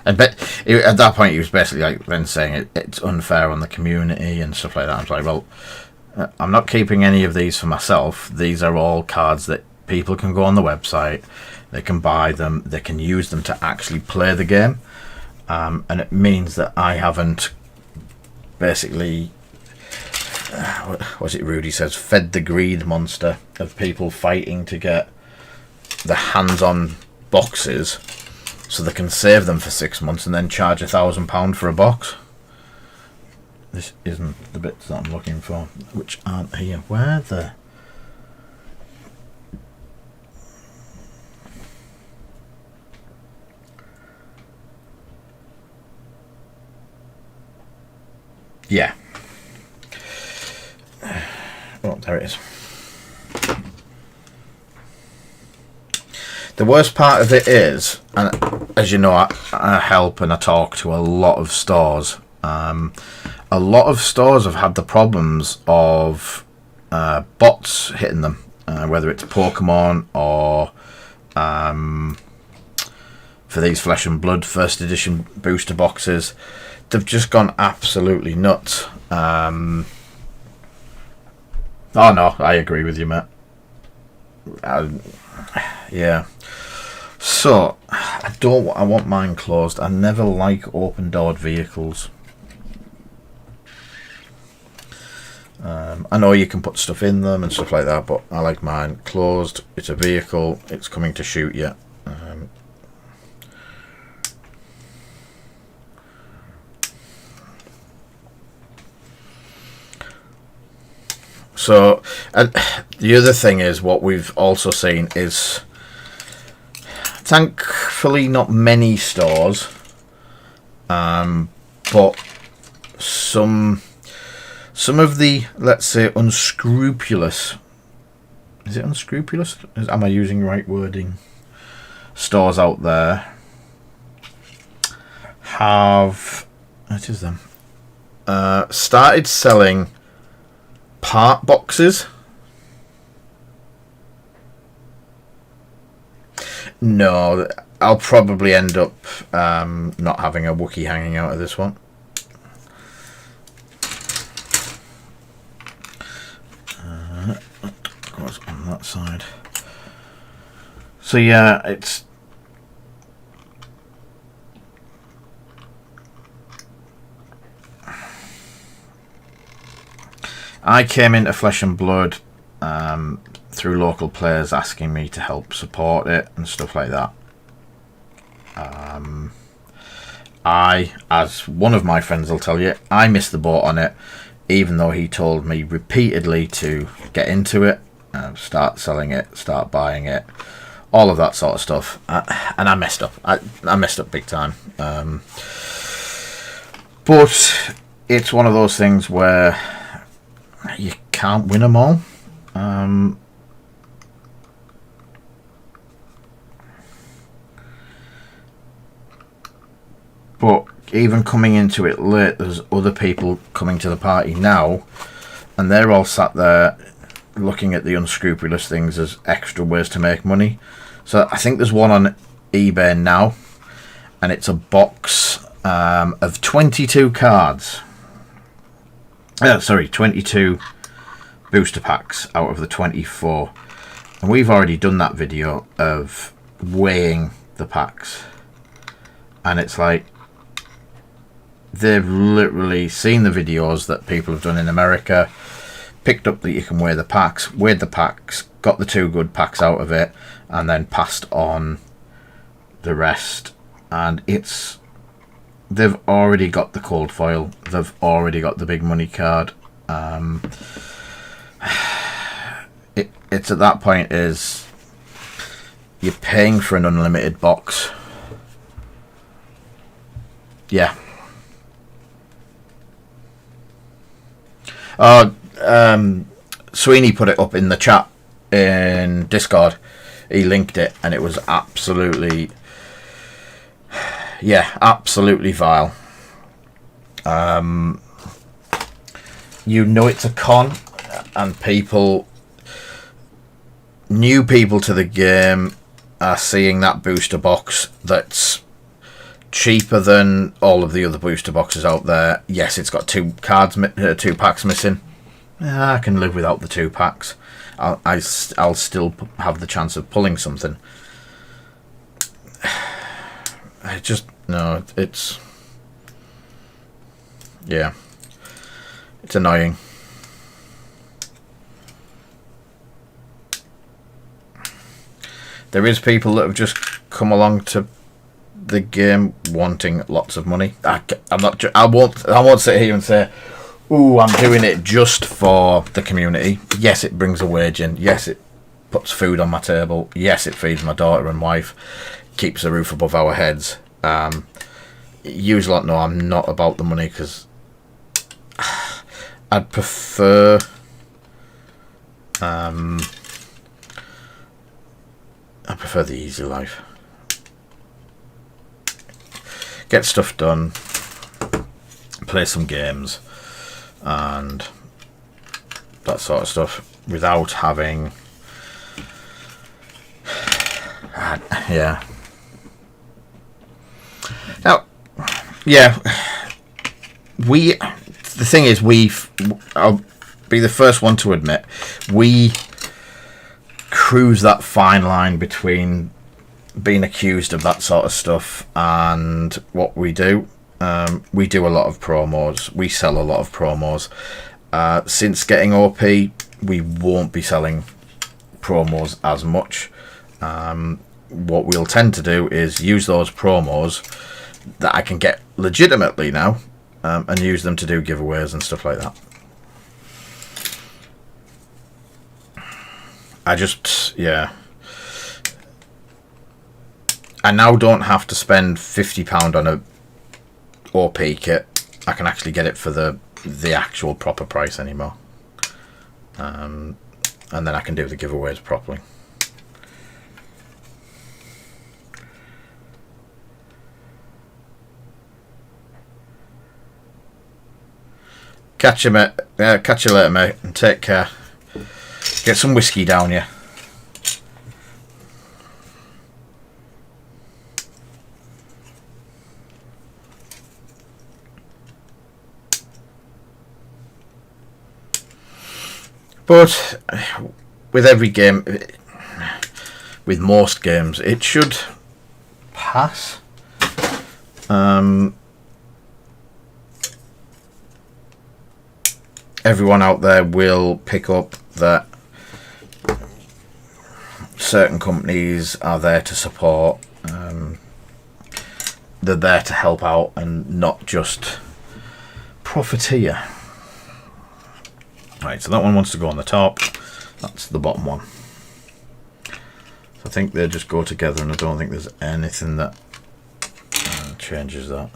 But at that point, he was basically like then saying it's unfair on the community and stuff like that. I was like, well, I'm not keeping any of these for myself. These are all cards that people can go on the website, they can buy them, they can use them to actually play the game, and it means that I haven't basically, what's it Rudy says, fed the greed monster of people fighting to get the hands-on boxes so they can save them for 6 months and then charge £1,000 for a box. This isn't the bits that I'm looking for, which aren't here. Where the... Yeah. Oh, there it is. The worst part of it is, and as you know, I help and I talk to a lot of stores. A lot of stores have had the problems of bots hitting them, whether it's Pokemon or for these Flesh and Blood first edition booster boxes. They've just gone absolutely nuts. Oh no, I agree with you, mate. Yeah. So I want mine closed. I never like open-doored vehicles. I know you can put stuff in them and stuff like that, but I like mine closed. It's a vehicle. It's coming to shoot you. So, the other thing is, what we've also seen is, thankfully, not many stores, but some of the, let's say, unscrupulous, is it unscrupulous? Am I using right wording? Stores out there have, it is them, started selling part boxes. No, I'll probably end up not having a Wookiee hanging out of this one. What's on that side? So yeah, it's I came into Flesh and Blood through local players asking me to help support it and stuff like that. I, as one of my friends will tell you, I missed the boat on it, even though he told me repeatedly to get into it, start selling it, start buying it, all of that sort of stuff. And I messed up. I messed up big time. But it's one of those things where you can't win them all. But even coming into it late, there's other people coming to the party now, and they're all sat there looking at the unscrupulous things as extra ways to make money. So I think there's one on eBay now, and it's a box of 22 cards. 22 booster packs out of the 24. And we've already done that video of weighing the packs. And it's like, they've literally seen the videos that people have done in America, picked up that you can weigh the packs, weighed the packs, got the 2 good packs out of it, and then passed on the rest. And they've already got the cold foil, they've already got the big money card. It's at that point is you're paying for an unlimited box. Yeah. Sweeney put it up in the chat in Discord. He linked it, and it was absolutely, absolutely vile. You know it's a con, and new people to the game are seeing that booster box that's cheaper than all of the other booster boxes out there. Yes, it's got 2 packs missing. I can live without the 2 packs. I'll still have the chance of pulling something. It's annoying. There is people that have just come along to the game wanting lots of money. I won't sit here and say, "Ooh, I'm doing it just for the community." Yes, it brings a wage in. Yes, it puts food on my table. Yes, it feeds my daughter and wife, keeps a roof above our heads. You lot know I'm not about the money, because I'd prefer the easy life. Get stuff done, play some games, and that sort of stuff without having Now, the thing is, I'll be the first one to admit, we cruise that fine line between being accused of that sort of stuff and what we do. We do a lot of promos. We sell a lot of promos. Since getting OP, we won't be selling promos as much. What we'll tend to do is use those promos that I can get legitimately now, and use them to do giveaways and stuff like that. I now don't have to spend £50 on a OP kit. I can actually get it for the actual proper price anymore. And then I can do the giveaways properly. Catch you later, mate, and take care. Get some whiskey down you. But with every game, with most games, it should pass. Everyone out there will pick up that certain companies are there to support. They're there to help out and not just profiteer. Right, so that one wants to go on the top. That's the bottom one. So I think they just go together, and I don't think there's anything that changes that.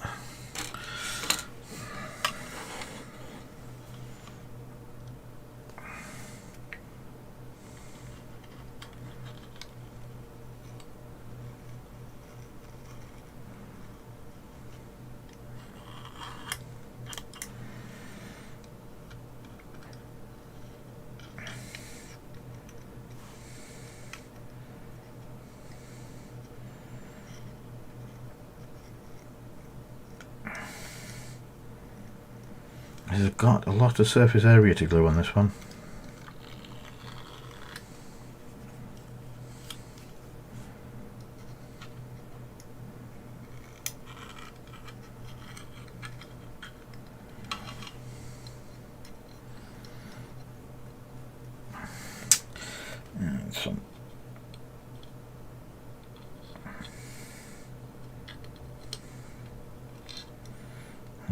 It's got a lot of surface area to glue on this one.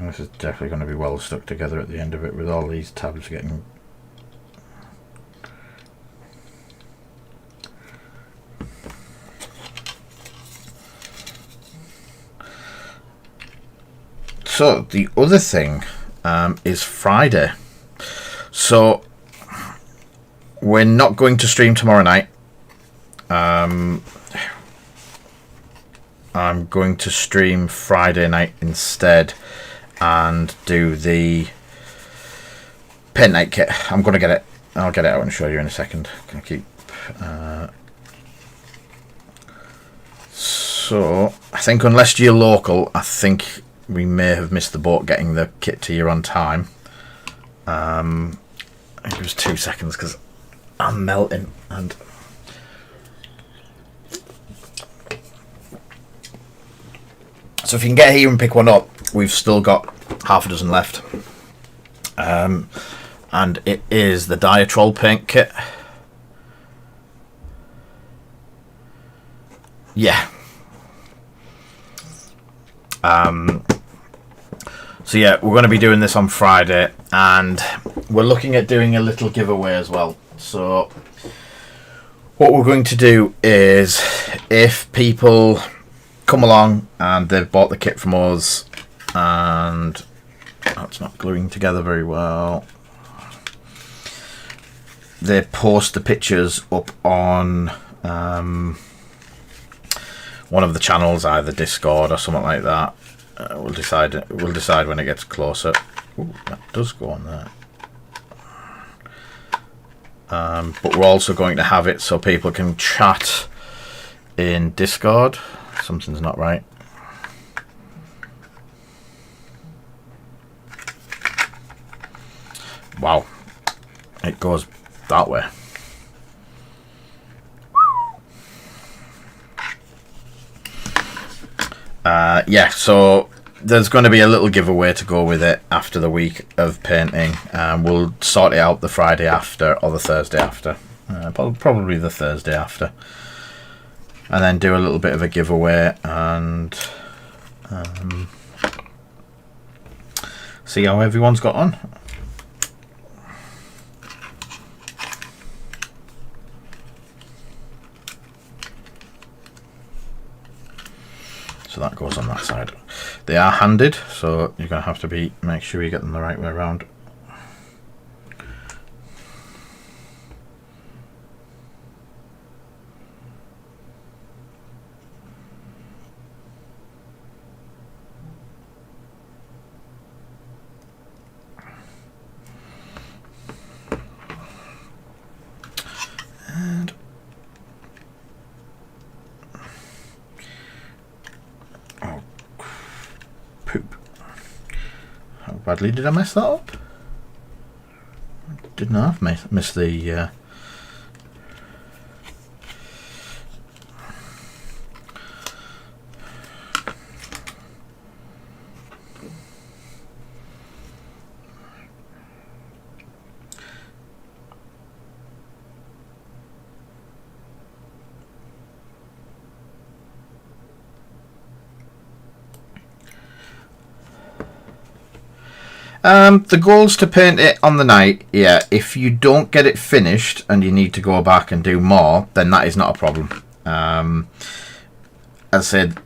This is definitely going to be well stuck together at the end of it, with all these tabs getting... So the other thing is Friday. So we're not going to stream tomorrow night. I'm going to stream Friday night instead and do the paint night kit. I'm going to get it. I'll get it out and show you in a second. Can I keep... So I think unless you're local, I think we may have missed the boat getting the kit to you on time. I think it was 2 seconds because I'm melting and... So if you can get here and pick one up, we've still got half a dozen left. And it is the Diatrol paint kit. Yeah. So yeah, we're going to be doing this on Friday, and we're looking at doing a little giveaway as well. So what we're going to do is, if people come along and they've bought the kit from us, and it's not gluing together very well, they post the pictures up on one of the channels, either Discord or something like that. We'll decide when it gets closer. Ooh, that does go on there. But we're also going to have it so people can chat in Discord. Something's not right. Wow, it goes that way. Yeah, so there's going to be a little giveaway to go with it after the week of painting. We'll sort it out the Friday after or the Thursday after. Probably the Thursday after. And then do a little bit of a giveaway and see how everyone's got on. So that goes on that side. They are handed, so you're going to have to make sure you get them the right way around. And oh, poop. How badly did I mess that up? I didn't half miss the The goal's to paint it on the night. Yeah, if you don't get it finished and you need to go back and do more, then that is not a problem. As I said,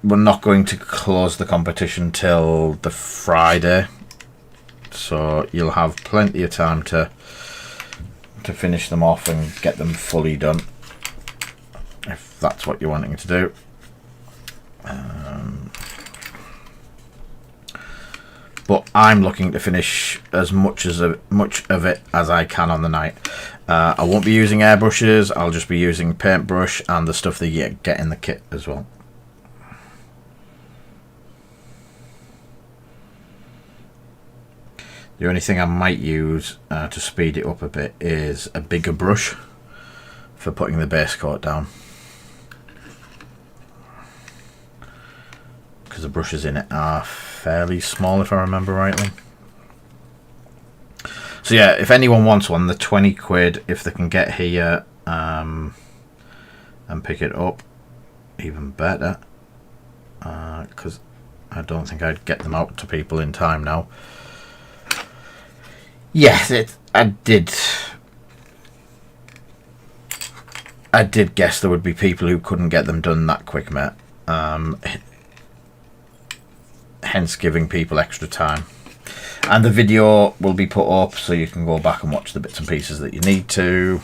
we're not going to close the competition till the Friday, so you'll have plenty of time to finish them off and get them fully done, if that's what you're wanting to do. But I'm looking to finish as much of it as I can on the night. I won't be using airbrushes. I'll just be using paintbrush and the stuff that you get in the kit as well. The only thing I might use to speed it up a bit is a bigger brush for putting the base coat down, because the brushes in it are fairly small, if I remember rightly. So yeah, if anyone wants one, the 20 quid, if they can get here and pick it up, even better, because I don't think I'd get them out to people in time now. Yes, I did guess there would be people who couldn't get them done that quick, mate. Hence giving people extra time. And the video will be put up so you can go back and watch the bits and pieces that you need to.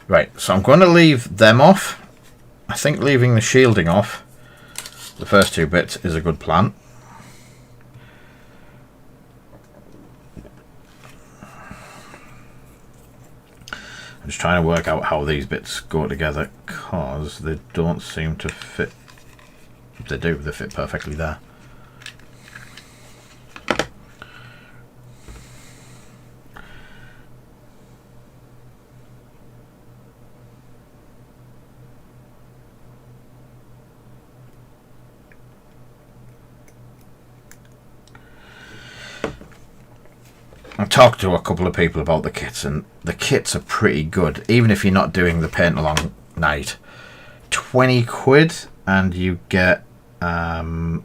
Right, so I'm going to leave them off. I think leaving the shielding off, the first two bits, is a good plan. I'm just trying to work out how these bits go together, because they don't seem to fit. They do, they fit perfectly there. I talked to a couple of people about the kits, and the kits are pretty good, even if you're not doing the paint along night. 20 quid and you get the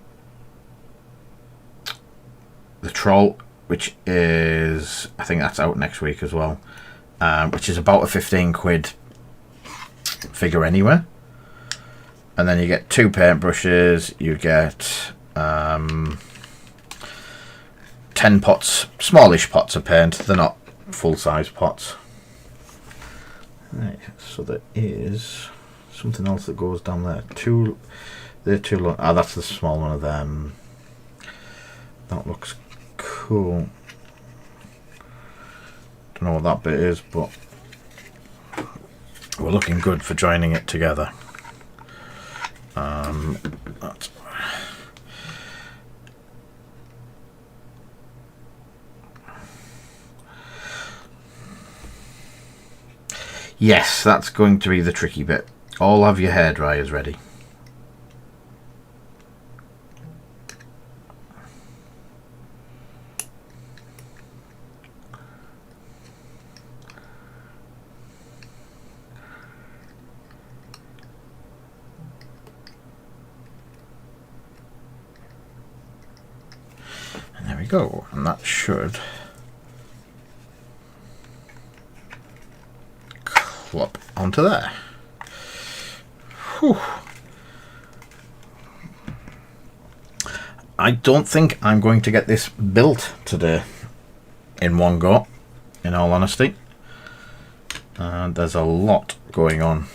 troll, which is, I think that's out next week as well, which is about a 15 quid figure anyway. And then you get 2 paint brushes, you get 10 pots, smallish pots of paint. They're not full-size pots. Right, so there is something else that goes down there. They're too long. Ah, that's the small one of them. That looks cool. Don't know what that bit is, but we're looking good for joining it together. That's yes, that's going to be the tricky bit. All have your hair dryers ready. And there we go, and that should plop onto there. Whew. I don't think I'm going to get this built today in one go, in all honesty. There's a lot going on.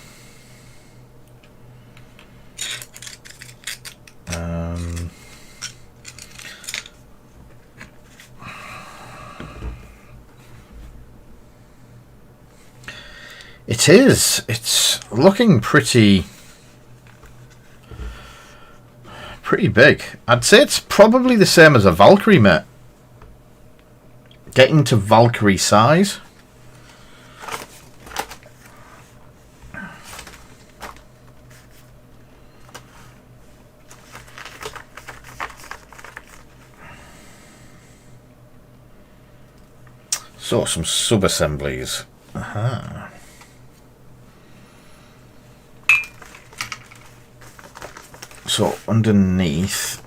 It is. It's looking pretty big. I'd say it's probably the same as a Valkyrie, mate. Getting to Valkyrie size. So, some sub-assemblies. Aha. So, underneath,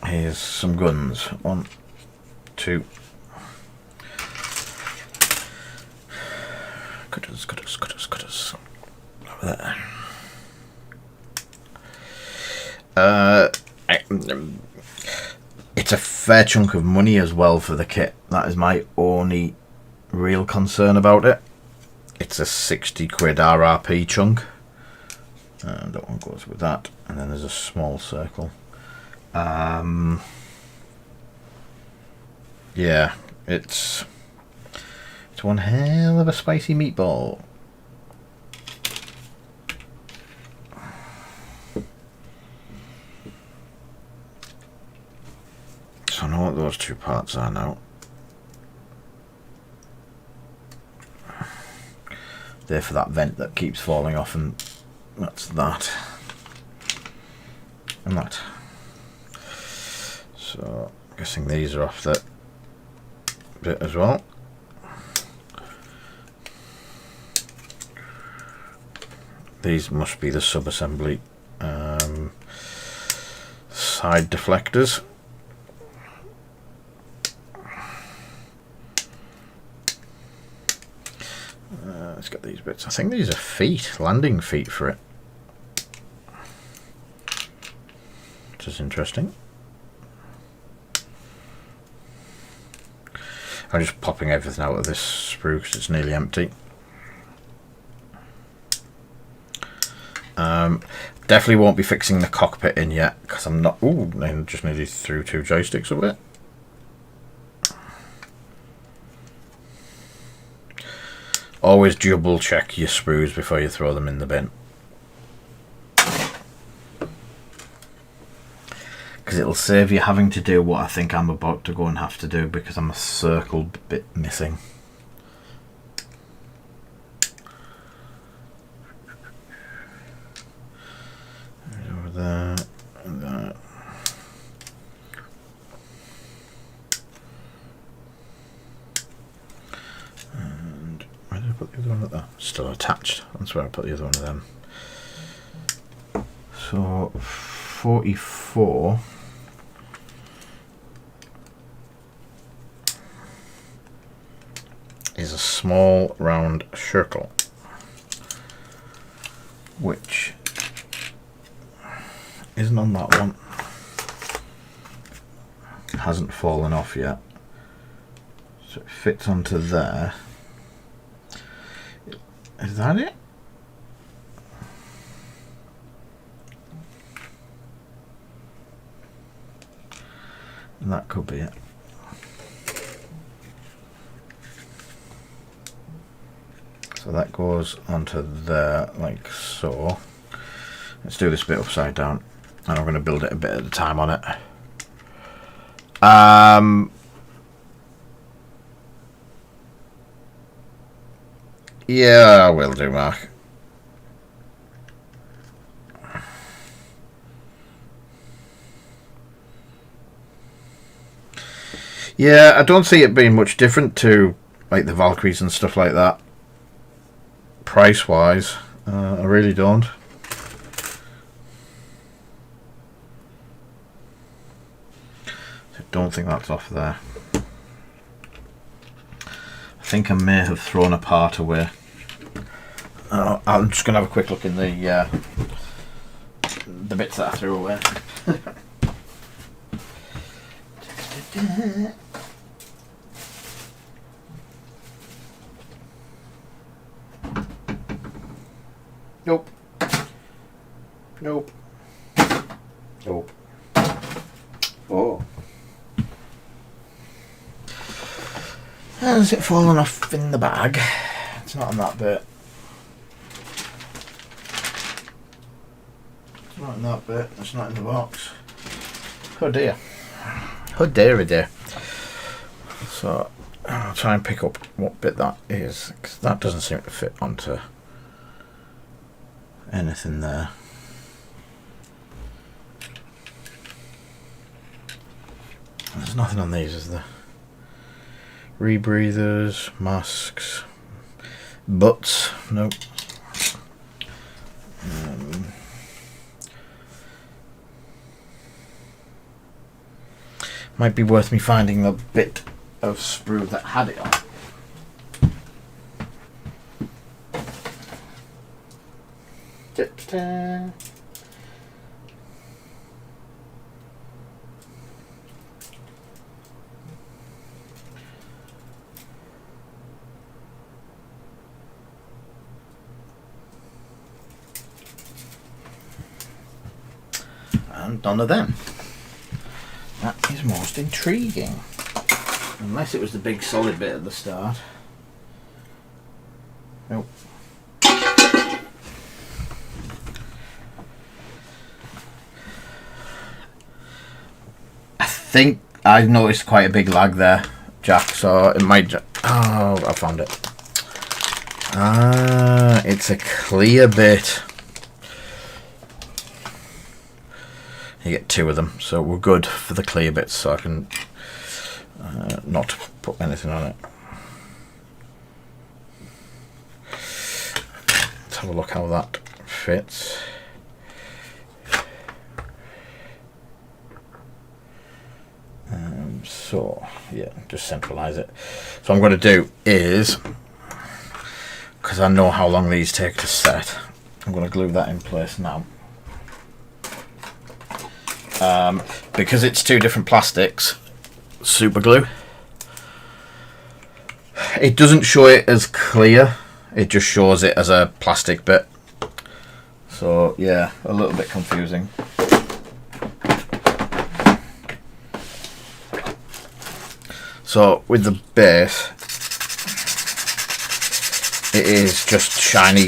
here's some guns. 1, 2. Cutters. Over there. It's a fair chunk of money as well for the kit. That is my only real concern about it. It's a 60 quid RRP chunk. And that one goes with that. And then there's a small circle. Yeah, it's one hell of a spicy meatball. So I know what those two parts are now. They're for that vent that keeps falling off, and that's that. And that. So, I'm guessing these are off that bit as well. These must be the sub-assembly side deflectors. Let's get these bits. I think these are feet, landing feet for it. Which is interesting. I'm just popping everything out of this sprue because it's nearly empty. Definitely won't be fixing the cockpit in yet because I'm not. Ooh, I just nearly threw 2 joysticks away. Always double check your sprues before you throw them in the bin, because it'll save you having to do what I think I'm about to go and have to do, because I'm a circled bit missing. Over there and there. And where did I put the other one at that? Still attached. That's where I put the other one of them. So 44 is a small round circle, which isn't on that one. It hasn't fallen off yet, so it fits onto there. Is that it? And that could be it. So that goes onto there like so. Let's do this bit upside down, and I'm going to build it a bit at a time on it. Yeah, I will do, Mark. Yeah, I don't see it being much different to like the Valkyries and stuff like that. Price wise, I really don't. I don't think that's off there. I think I may have thrown a part away. I'm just gonna have a quick look in the bits that I threw away. Nope. Nope. Nope. Oh. Has it fallen off in the bag? It's not on that bit. It's not in that bit. It's not in the box. Oh dear. Oh dear, oh dear. So I'll try and pick up what bit that is, because that doesn't seem to fit onto anything there. There's nothing on these, is there? Rebreathers, masks, butts, nope. Might be worth me finding the bit of sprue that had it on. Ta-ta. And none of them. That is most intriguing. Unless it was the big solid bit at the start. Nope. I think I noticed quite a big lag there, Jack, so it might... Oh, I found it. Ah, it's a clear bit. You get two of them, so we're good for the clear bits, so I can not put anything on it. Let's have a look how that fits. So, yeah, just centralize it. So what I'm going to do is, because I know how long these take to set, I'm going to glue that in place now. Because it's two different plastics, super glue, it doesn't show it as clear, it just shows it as a plastic bit. So yeah, a little bit confusing. So with the base, it is just shiny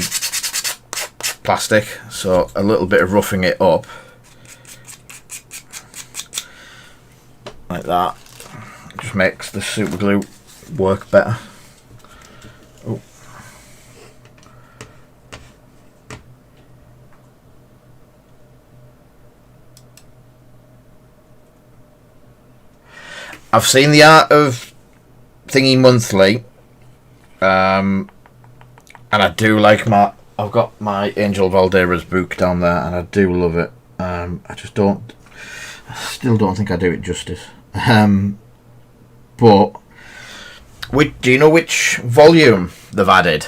plastic, so a little bit of roughing it up like that just makes the super glue work better. Oh. I've seen the Art of Thingy Monthly, and I do like my... I've got my Angel Valdeira's book down there, and I do love it. I still don't think I do it justice. But do you know which volume they've added?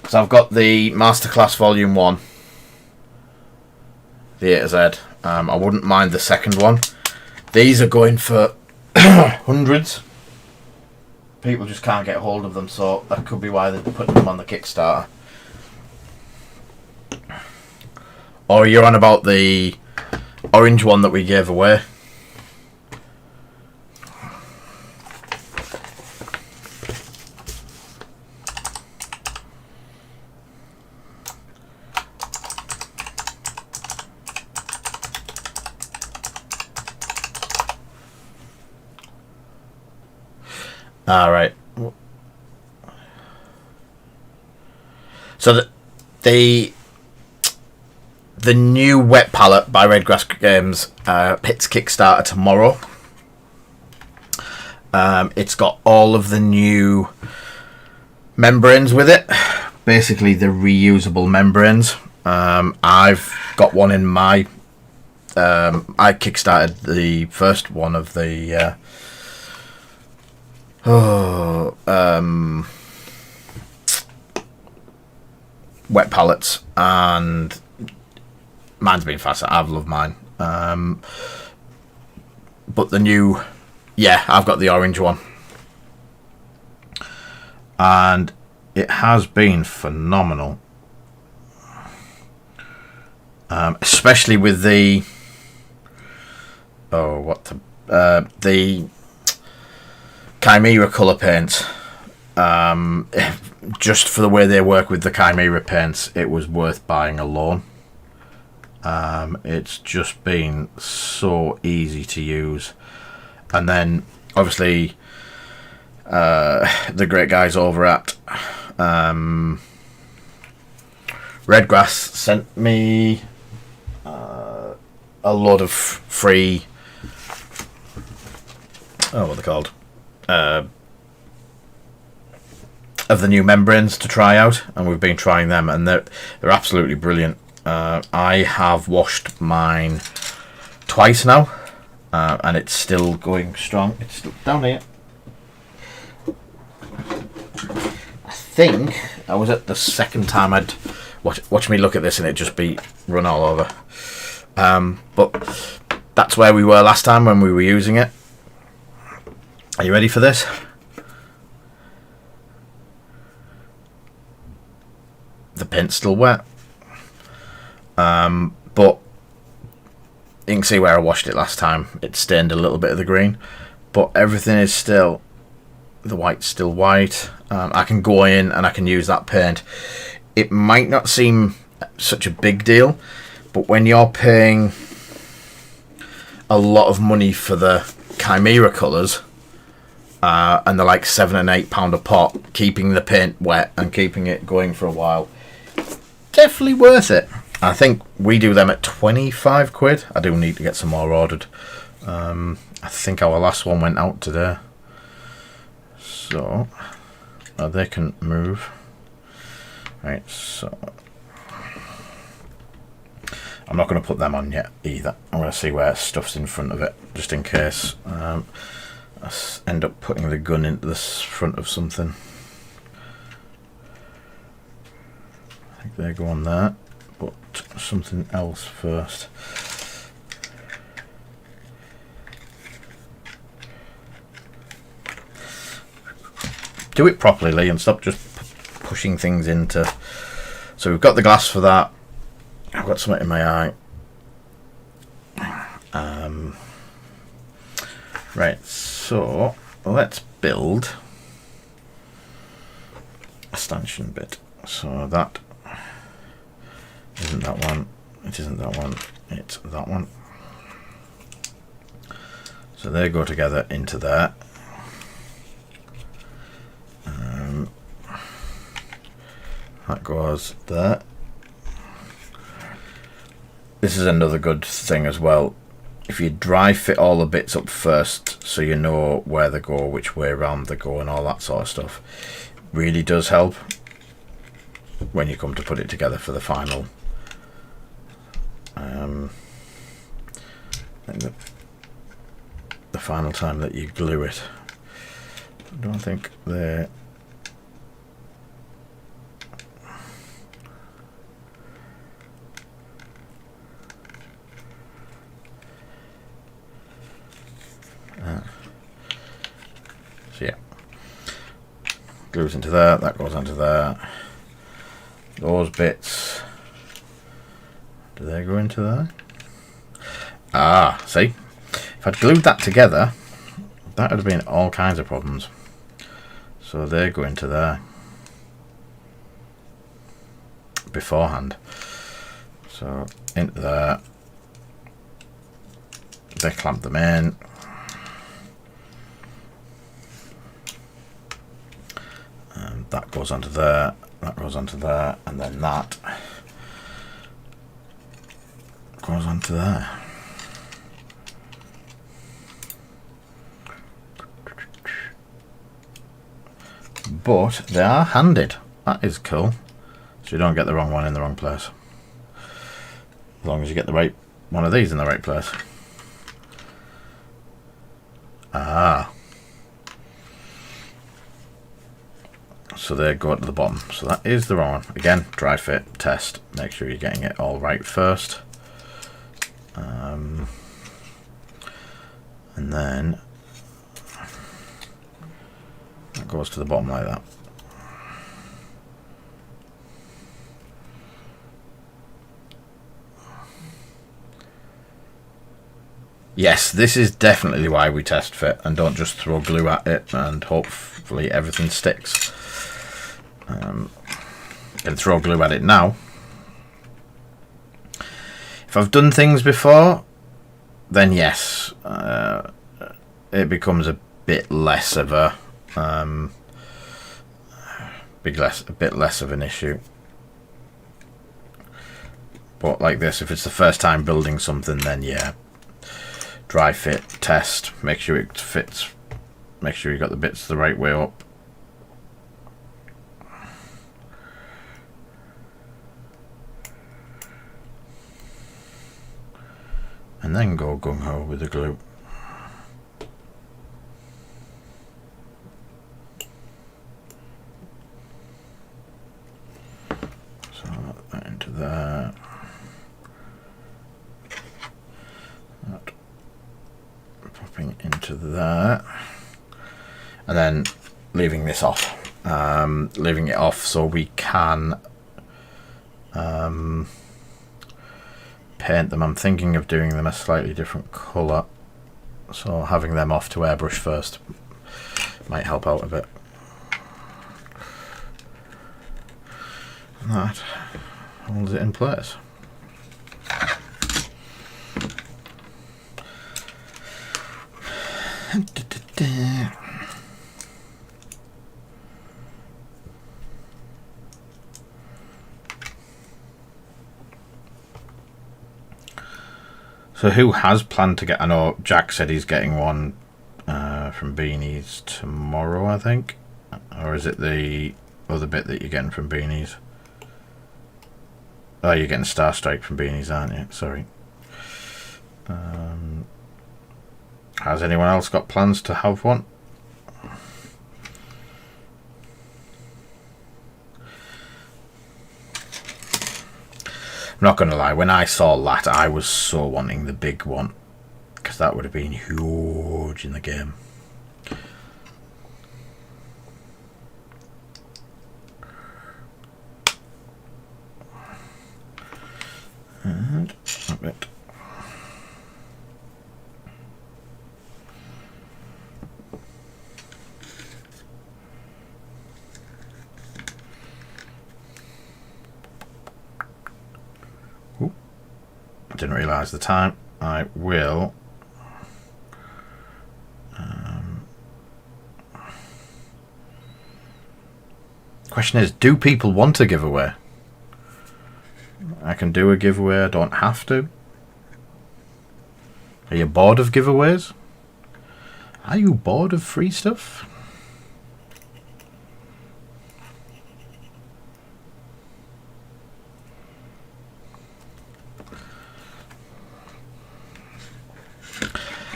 So I've got the Masterclass Volume 1, the A to Z. I wouldn't mind the second one. These are going for hundreds. People just can't get hold of them, so that could be why they're putting them on the Kickstarter. Or you're on about the orange one that we gave away. Alright. So the new wet palette by Redgrass Games hits Kickstarter tomorrow. It's got all of the new membranes with it. Basically the reusable membranes. I've got one in my... I kickstarted the first one of the... wet palettes, and mine's been faster. I've loved mine. But the new, yeah, I've got the orange one, and it has been phenomenal. Especially with the the Chimera colour paints. Just for the way they work with the Chimera paints, it was worth buying alone. It's just been so easy to use. And then obviously the great guys over at Redgrass sent me a lot of free, what are they called, of the new membranes to try out, and we've been trying them, and they're absolutely brilliant. I have washed mine twice now, and it's still going strong. It's still down here. I think I was at the second time I'd watch me look at this and it just be run all over. But that's where we were last time when we were using it. Are you ready for this? The paint's still wet. But you can see where I washed it last time. It stained a little bit of the green, but everything is still, the white's still white. I can go in and I can use that paint. It might not seem such a big deal, but when you're paying a lot of money for the Chimera colours, and they're like £7 and £8 a pot, keeping the paint wet and keeping it going for a while, definitely worth it. I think we do them at 25 quid. I do need to get some more ordered. I think our last one went out today. So, they can move. Right, so I'm not going to put them on yet either. I'm going to see where stuff's in front of it, just in case I end up putting the gun into the front of something. I think they go on there, but something else first. Do it properly, Lee, and stop just pushing things into. So we've got the glass for that. I've got something in my eye. Right, so let's build a stanchion bit. So that isn't that one. It isn't that one. It's that one. So they go together into there. That goes there. This is another good thing as well. If you dry fit all the bits up first, so you know where they go, which way around they go, and all that sort of stuff, really does help when you come to put it together for the final. The final time that you glue it. I don't think they. So yeah, glues into there, that goes onto there. Those bits, do they go into there? Ah, see, if I'd glued that together, that would have been all kinds of problems. So they go into there beforehand. So into there, they clamp them in. That goes onto there, that goes onto there, and then that goes onto there. But they are handed. That is cool. So you don't get the wrong one in the wrong place. As long as you get the right one of these in the right place. Ah. So they go to the bottom. So that is the wrong one. Again, dry fit, test. Make sure you're getting it all right first. And then that goes to the bottom like that. Yes, this is definitely why we test fit and don't just throw glue at it and hopefully everything sticks. Can throw glue at it now. If I've done things before, then yes, it becomes a bit less of a bit less of an issue. But like this, if it's the first time building something, then yeah, dry fit, test, make sure it fits, make sure you got the bits the right way up. And then go gung-ho with the glue. So that into there. That popping into there. And then leaving this off. Leaving it off so we can paint them. I'm thinking of doing them a slightly different colour, so having them off to airbrush first might help out a bit. And that holds it in place. So who has planned to get... I know Jack said he's getting one from Beanies tomorrow, I think. Or is it the other bit that you're getting from Beanies? Oh, you're getting Starstrike from Beanies, aren't you? Sorry. Has anyone else got plans to have one? I'm not going to lie, when I saw LAAT, I was so wanting the big one, because that would have been huge in the game. And a bit. Didn't realise the time. I will question is, do people want a giveaway? I can do a giveaway, I don't have to. Are you bored of giveaways? Are you bored of free stuff?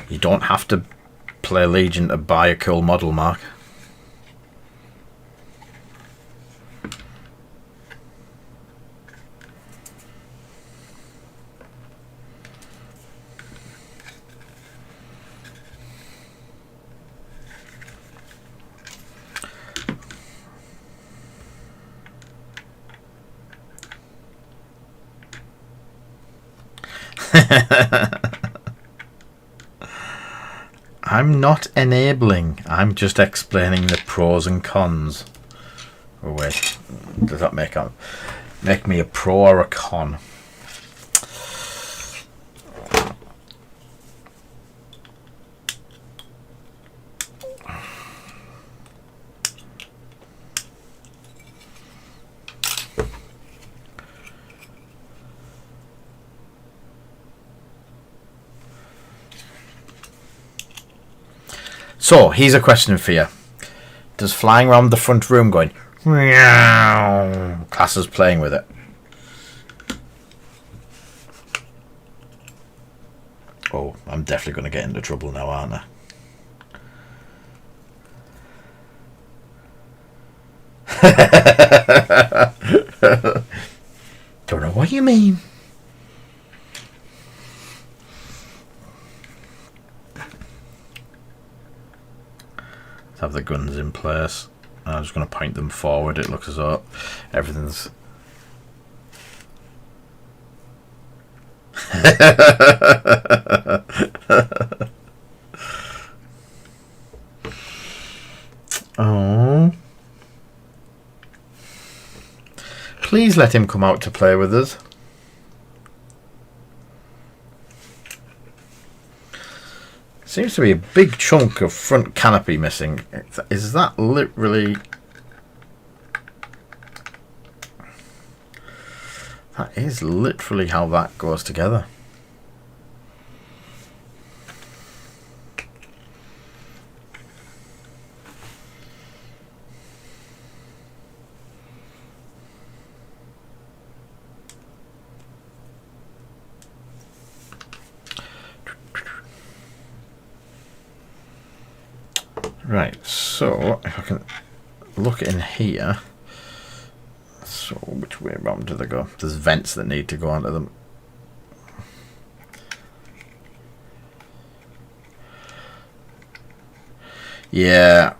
You don't have to play Legion to buy a cool model, Mark. I'm not enabling, I'm just explaining the pros and cons. Oh wait, does that make me a pro or a con? So, here's a question for you. Does flying around the front room going meow class as playing with it? Oh, I'm definitely going to get into trouble now, aren't I? Don't know what you mean. Have the guns in place. I'm just going to point them forward. It looks as though everything's oh, please let him come out to play with us. Seems to be a big chunk of front canopy missing. Is that literally... That is literally how that goes together. Right, so if I can look in here. So which way around do they go? There's vents that need to go onto them. Yeah.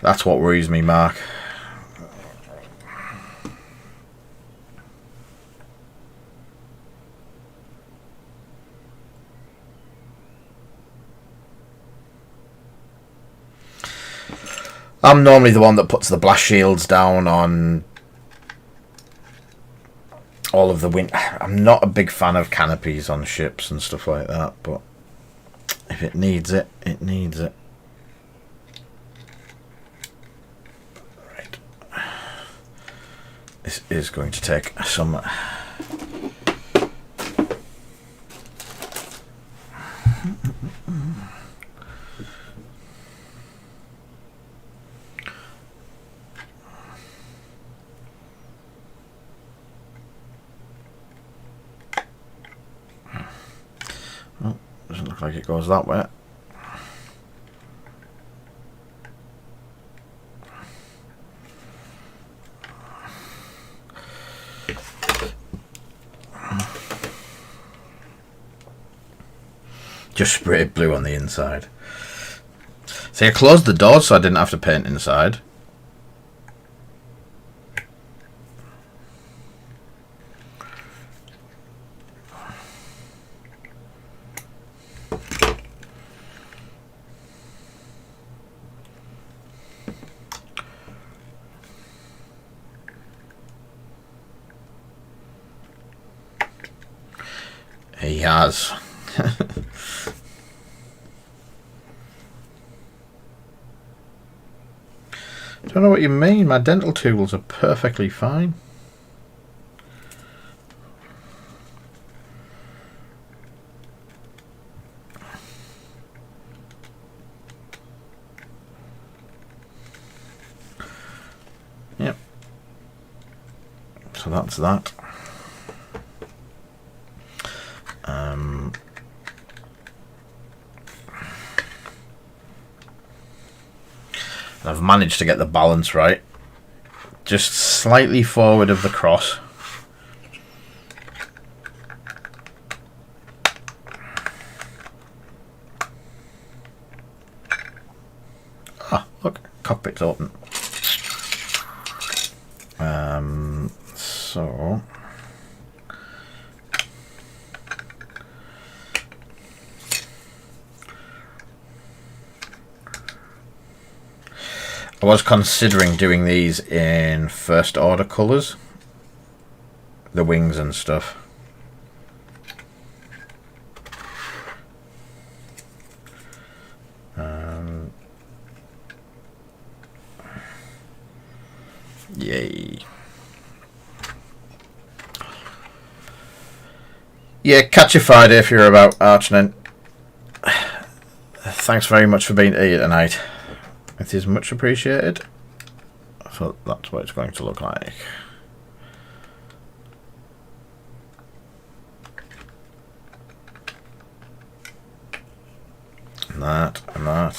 That's what worries me, Mark. I'm normally the one that puts the blast shields down on all of the wind. I'm not a big fan of canopies on ships and stuff like that, but if it needs it, it needs it. Right. This is going to take some... Well, doesn't look like it goes that way. Just sprayed blue on the inside. See, I closed the door so I didn't have to paint inside. He has. Don't know what you mean. My dental tools are perfectly fine. Yep. So that's that. I've managed to get the balance right. Just slightly forward of the cross. Ah, look, cockpit's open. So I was considering doing these in first order colours, the wings and stuff. Yay. Yeah, catch you Friday if you're about, Archnan. Thanks very much for being here tonight. It is much appreciated. So that's what it's going to look like. And that, and that.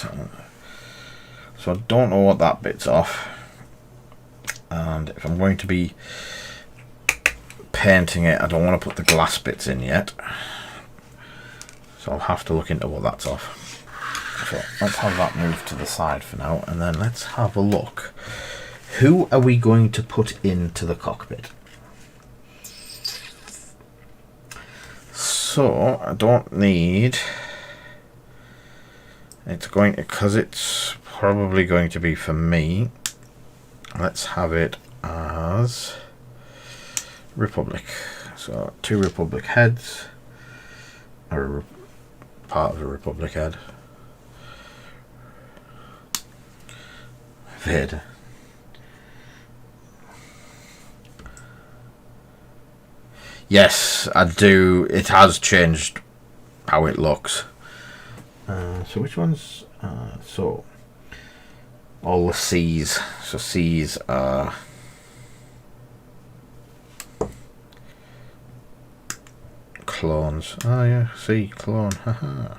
So I don't know what that bit's off. And if I'm going to be painting it, I don't want to put the glass bits in yet. So I'll have to look into what that's off. So let's have that moved to the side for now, and then let's have a look. Who are we going to put into the cockpit? So I don't need... It's going to, because it's probably going to be for me. Let's have it as Republic. So 2 Republic heads, or part of a Republic head. Vader. Yes, I do. It has changed how it looks. So which ones? So all the C's. So C's are clones. Oh yeah, C clone. Haha.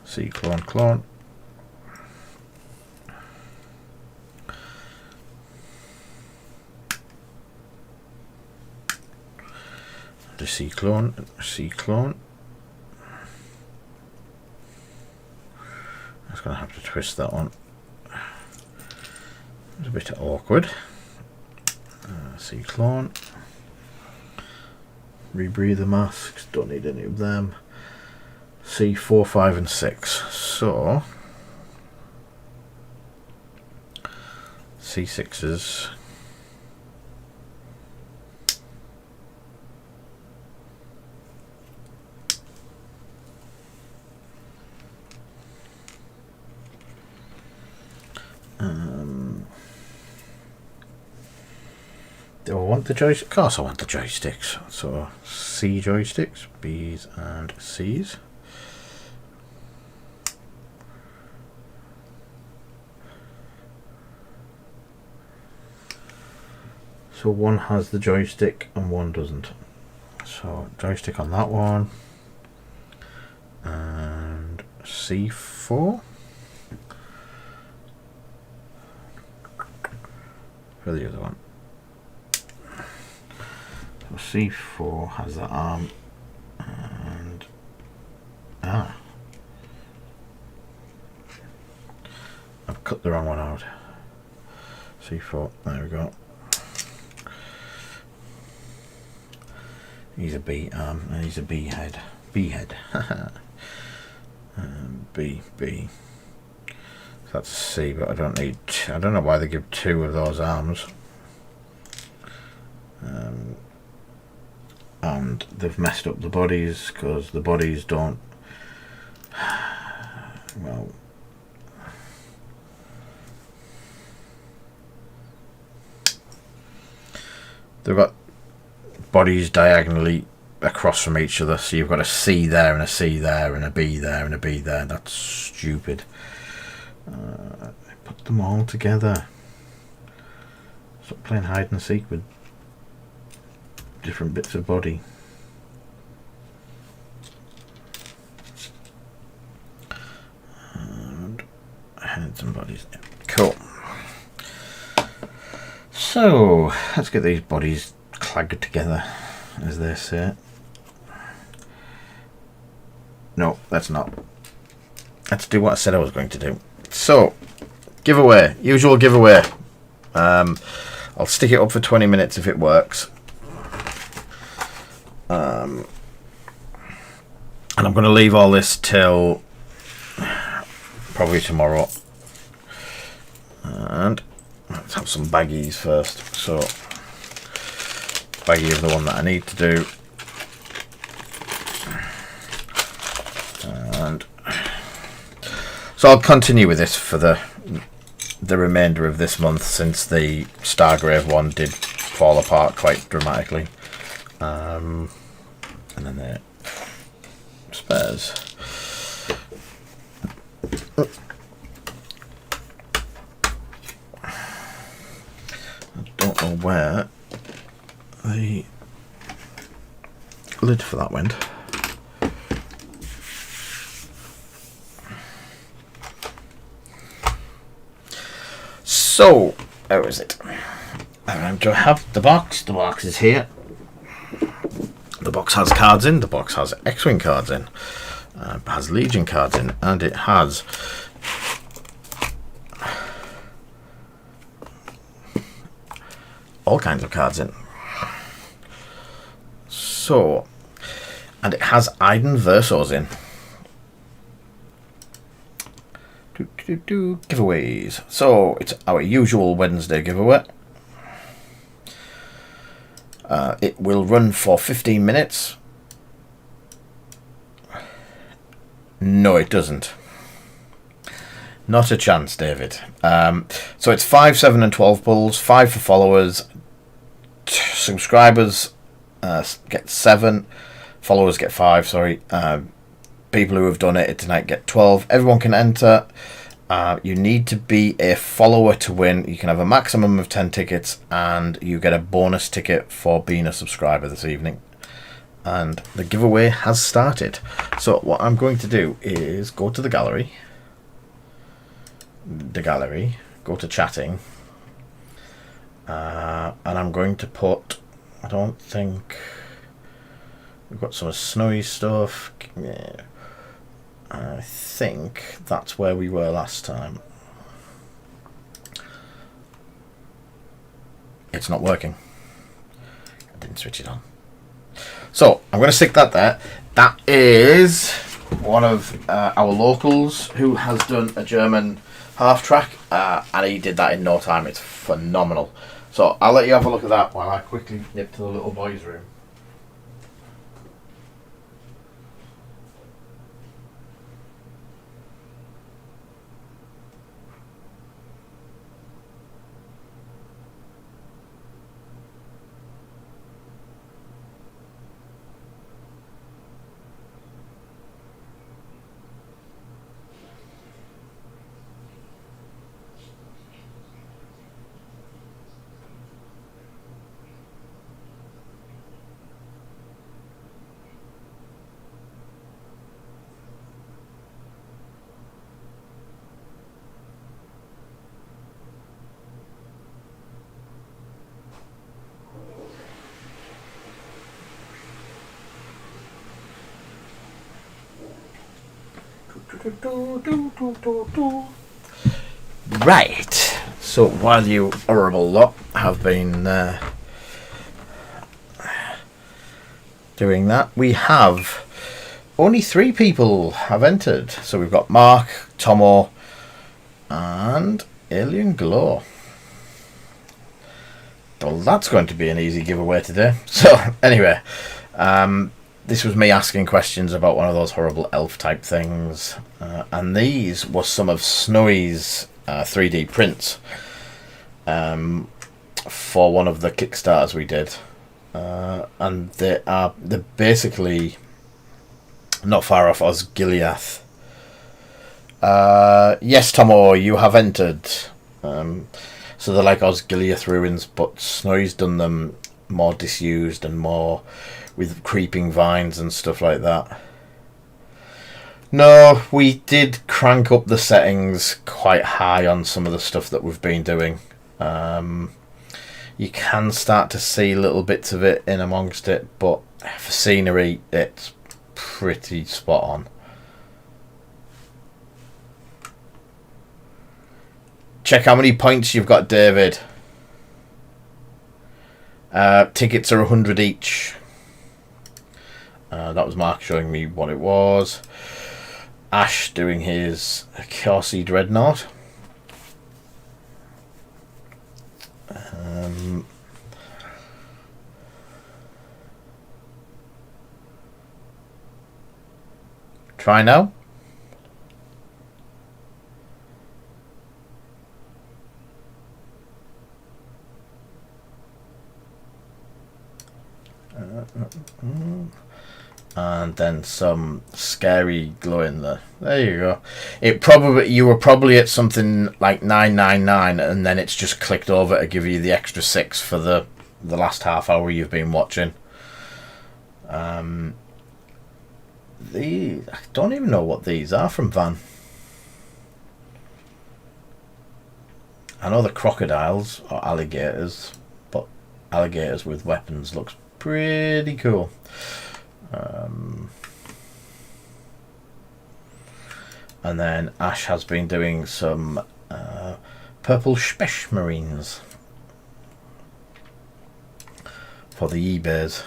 C clone. The C clone. I was going to have to twist that one. It's a bit awkward. C clone. Rebreather masks. Don't need any of them. C4, 5, and 6. So C6s. Do I want the joystick? Of course I want the joysticks. So C joysticks, B's and C's. So one has the joystick and one doesn't. So joystick on that one. And C4. For the other one. So C4 has that arm and I've cut the wrong one out. C4, there we go. He's a B arm and he's a B head. B head. B. So that's C, but I don't know why they give 2 of those arms. And they've messed up the bodies because the bodies don't, well, they've got bodies diagonally across from each other, so you've got a C there and a C there and a B there and a B there. That's stupid. Put them all together. Stop playing hide and seek with different bits of body. And heads and bodies. Cool. So let's get these bodies clagged together, as they say. No, that's not. Let's do what I said I was going to do. So, giveaway, usual giveaway. I'll stick it up for 20 minutes if it works. And I'm going to leave all this till probably tomorrow. And let's have some baggies first. So, baggie of the one that I need to do. And so I'll continue with this for the remainder of this month, since the Stargrave one did fall apart quite dramatically. And then the spares. I don't know where the lid for that went. So, where is it? Do I have the box? The box is here. The box has cards in. The box has X-Wing cards in. It has Legion cards in. And it has all kinds of cards in. So, and it has Iden Versos in. Giveaways. So it's our usual Wednesday giveaway. It will run for 15 minutes. No, it doesn't. Not a chance, David. So it's 5, 7 and 12 bulls, 5 for followers. Subscribers get 7, followers get 5, sorry. People who have done it tonight get 12. Everyone can enter. You need to be a follower to win. You can have a maximum of 10 tickets and you get a bonus ticket for being a subscriber this evening. And the giveaway has started. So what I'm going to do is go to the gallery, go to chatting, and I'm going to put, I don't think we've got some snowy stuff. Yeah. I think that's where we were last time. It's not working. I didn't switch it on. So I'm going to stick that there. That is one of our locals who has done a German half track, and he did that in no time. It's phenomenal. So I'll let you have a look at that while I quickly nip to the little boys' room. Right, so while you horrible lot have been doing that, we have only 3 people have entered. So we've got Mark, Tomo and Alien Glow. Well, that's going to be an easy giveaway today. So anyway, this was me asking questions about one of those horrible elf type things, and these were some of Snowy's 3D prints for one of the Kickstarters we did, and they're basically not far off Osgiliath. Yes, Tomo, you have entered. So they're like Osgiliath ruins, but Snowy's done them more disused and more with creeping vines and stuff like that. No, we did crank up the settings quite high on some of the stuff that we've been doing. You can start to see little bits of it in amongst it, but for scenery it's pretty spot on. Check how many points you've got, David. Tickets are 100 each. That was Mark showing me what it was. Ash doing his Corsi Dreadnought. Try now. And then some scary glow in there. There you go. You were probably at something like 999, and then it's just clicked over to give you the extra 6 for the last half hour you've been watching. I don't even know what these are from Van. I know the crocodiles or alligators, but alligators with weapons looks pretty cool. And then Ash has been doing some purple Spesh Marines for the eBays.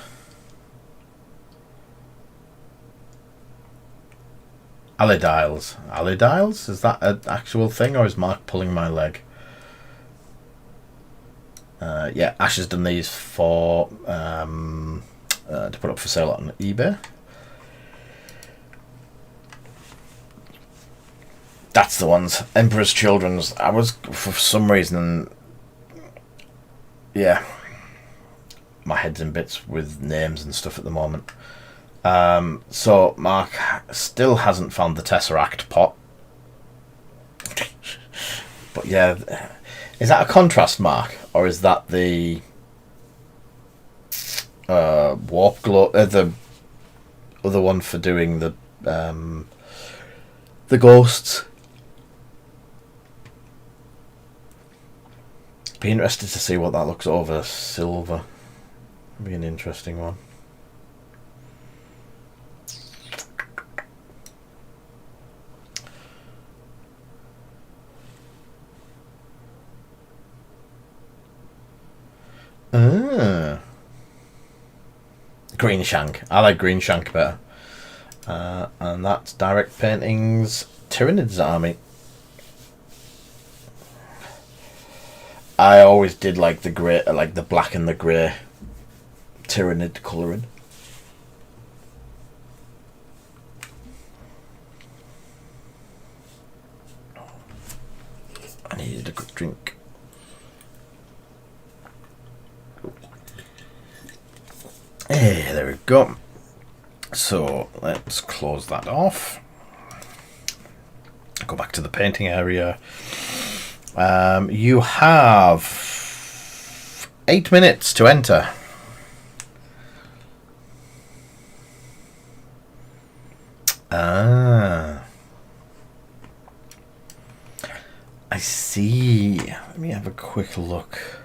Allidiles. Allidiles? Is that an actual thing, or is Mark pulling my leg? Yeah, Ash has done these for to put up for sale on eBay. That's the ones. Emperor's Children's. I was, for some reason, yeah, my head's in bits with names and stuff at the moment. So Mark still hasn't found the Tesseract pot. But yeah, is that a contrast mark, or is that the warp glow? The other one for doing the ghosts. Be interested to see what that looks over silver. Be an interesting one. Green Shank. I like Green Shank better. And that's Direct Paintings Tyranids Army. I always did like the grey, like the black and the grey Tyranid colouring. I needed a good drink. Hey, there we go. So let's close that off. Go back to the painting area. You have 8 minutes to enter. I see. Let me have a quick look.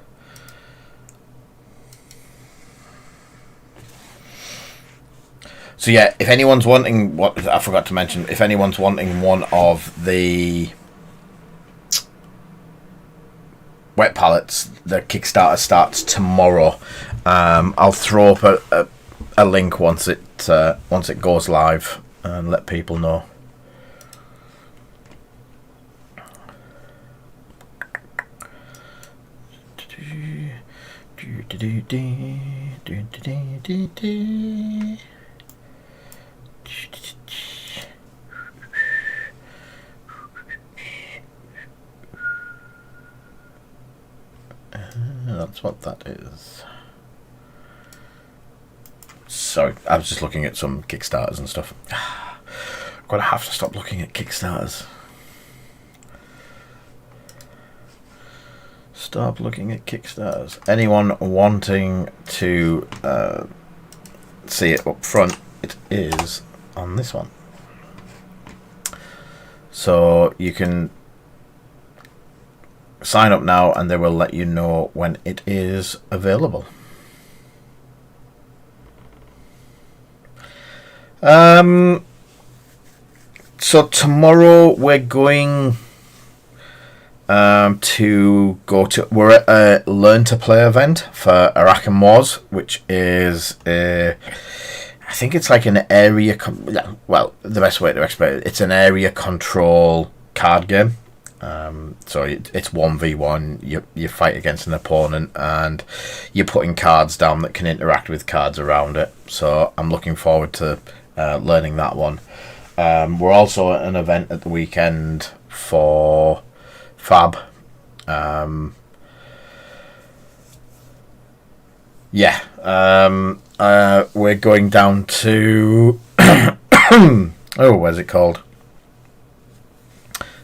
So yeah, if anyone's wanting, what I forgot to mention, if anyone's wanting one of the wet palettes, the Kickstarter starts tomorrow. I'll throw up a link once it goes live and let people know. That's what that is. Sorry, I was just looking at some Kickstarters and stuff. Gonna have to stop looking at Kickstarters. Stop looking at Kickstarters. Anyone wanting to see it up front, it is on this one. So you can sign up now and they will let you know when it is available. So tomorrow we're going we're at a Learn to Play event for Arakan Wars, which is I think it's like an area well, the best way to explain it, it's an area control card game. So it's 1v1. You fight against an opponent and you're putting cards down that can interact with cards around it. So I'm looking forward to learning that one. We're also at an event at the weekend for Fab. We're going down to where's it called?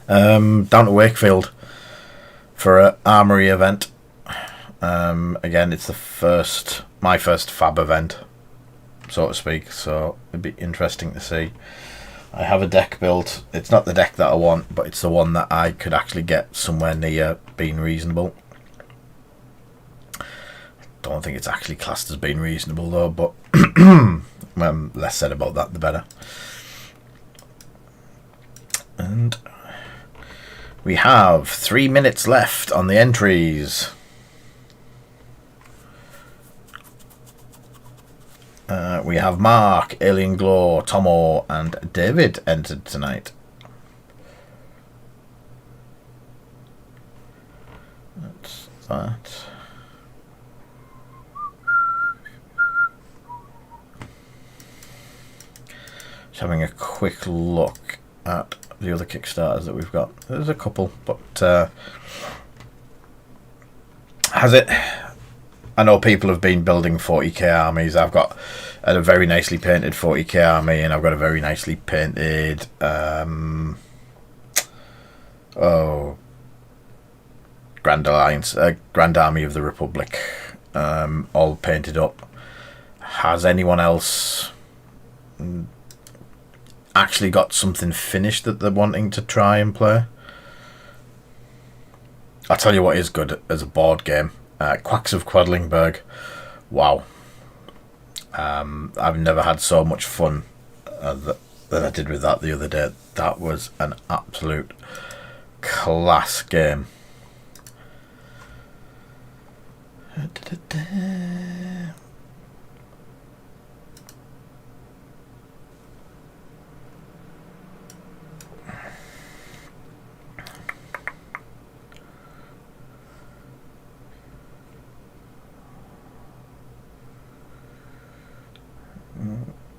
Down to Wakefield for an armory event. Again, it's my first Fab event, so to speak, so it'd be interesting to see. I have a deck built. It's not the deck that I want, but it's the one that I could actually get somewhere near being reasonable. Don't think it's actually classed as being reasonable though, but less said about that the better. And we have 3 minutes left on the entries. We have Mark, Alien Glow, Tomo, and David entered tonight. That's that. having a quick look at the other Kickstarters that we've got. There's a couple, but has it? I know people have been building 40k armies. I've got a very nicely painted 40k army, and I've got a very nicely painted Grand Alliance, Grand Army of the Republic, all painted up. Has anyone else actually got something finished that they're wanting to try and play? I'll tell you what is good as a board game. Quacks of Quedlinburg. Wow. I've never had so much fun that I did with that the other day. That was an absolute class game.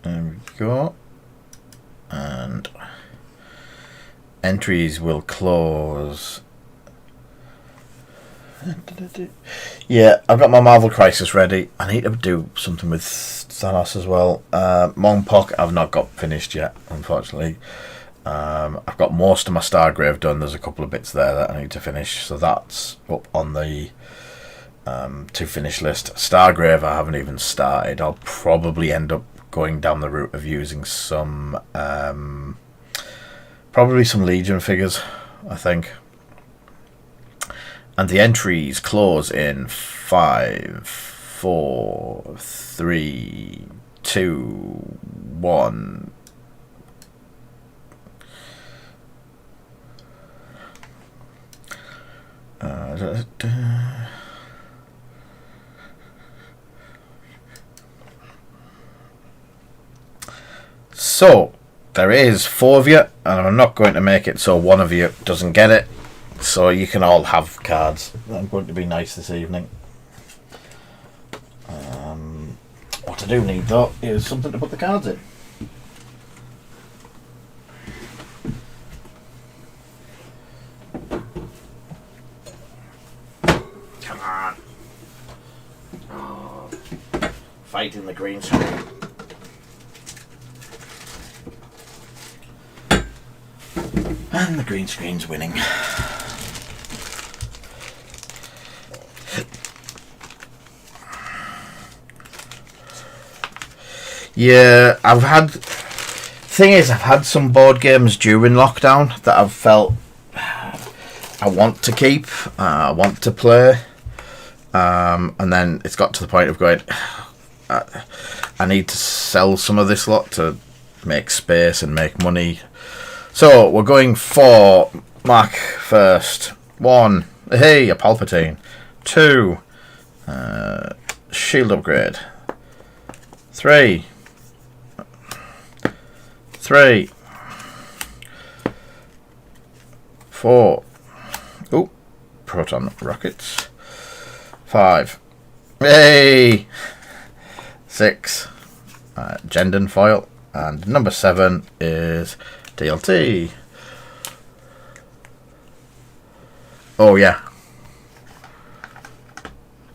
There we go. And entries will close. Yeah, I've got my Marvel Crisis ready. I need to do something with Thanos as well. Monpok I've not got finished yet, unfortunately. I've got most of my Stargrave done. There's a couple of bits there that I need to finish, so that's up on the to finish list. Stargrave I haven't even started. I'll probably end up going down the route of using some probably some Legion figures, I think. And the entries close in 5, 4, 3, 2, 1. So there is 4 of you, and I'm not going to make it so one of you doesn't get it. So you can all have cards. I'm going to be nice this evening. What I do need though is something to put the cards in. Come on. Oh, fighting the green screen. And the green screen's winning. Yeah, I've had some board games during lockdown that I've felt I want to keep, I want to play, and then it's got to the point of going, I need to sell some of this lot to make space and make money. So we're going for Mark first. 1, hey, a Palpatine. 2, shield upgrade. 3, 4. Oh, proton rockets. 5. Hey! 6. Gendon foil. And number 7 is DLT. Oh yeah.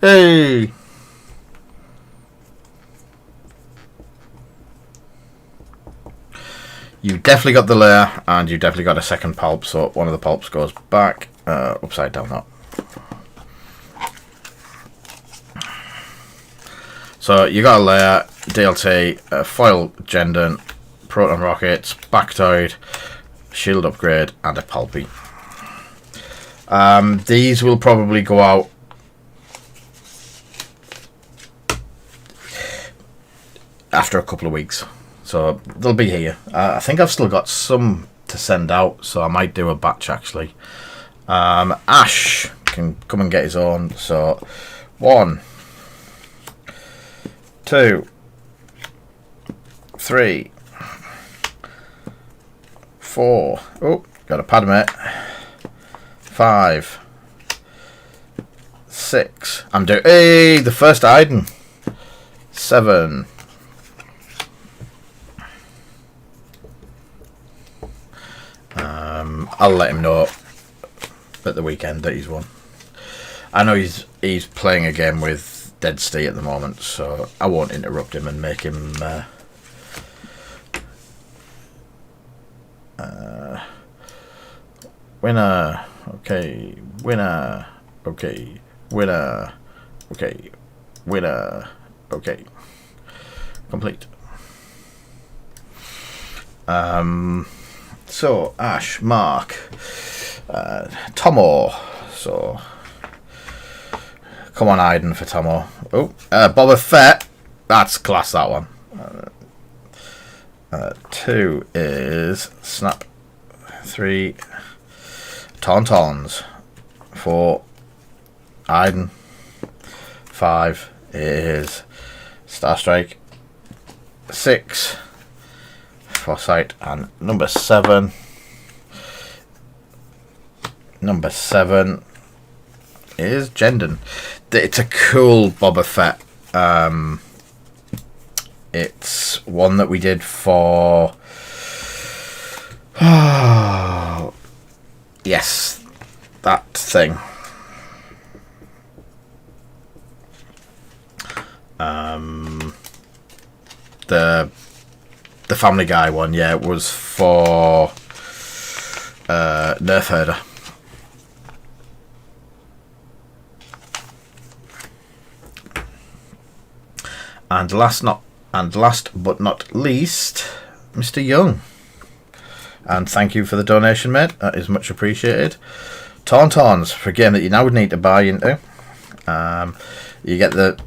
Hey! You definitely got the layer, and you definitely got a second pulp, so one of the pulps goes back, upside down up. So you got a layer, DLT, foil Gendon, proton rockets, Bactoid, shield upgrade, and a pulpy. These will probably go out after a couple of weeks. So they'll be here. I think I've still got some to send out, so I might do a batch actually. Ash can come and get his own. So 1, 2, 3, 4. Oh, got a Padme. 5, 6. I'm doing. Hey, the first Iden. 7. I'll let him know at the weekend that he's won. I know he's playing a game with Dead Stee at the moment, so I won't interrupt him and make him winner. Okay, winner. Okay, winner. Okay, winner. Okay, complete. So Ash, Mark, Tomo. So come on, Aiden for Tomo. Oh, Boba Fett. That's class. That one. 2 is Snap. 3 Tauntauns. 4 Aiden. 5 is Starstrike. 6 Foresight, and number 7 is Jendon. It's a cool Boba Fett. It's one that we did for yes, that thing. The Family Guy one, yeah, it was for Nerf Herder. And last but not least, Mr. Young. And thank you for the donation, mate. That is much appreciated. Tauntauns for a game that you now would need to buy into. You get the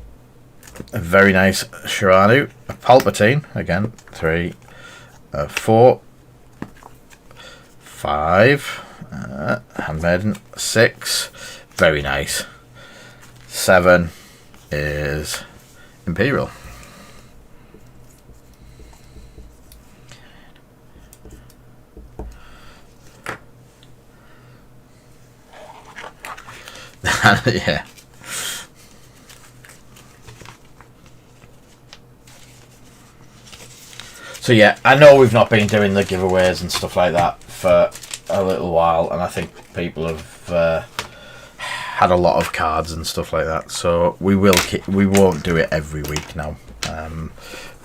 a very nice Shiranu, a Palpatine, again, 3, 4, 5, Handmaiden, 6, very nice. 7 is Imperial. Yeah. So yeah, I know we've not been doing the giveaways and stuff like that for a little while, and I think people have had a lot of cards and stuff like that. So we won't do it every week now,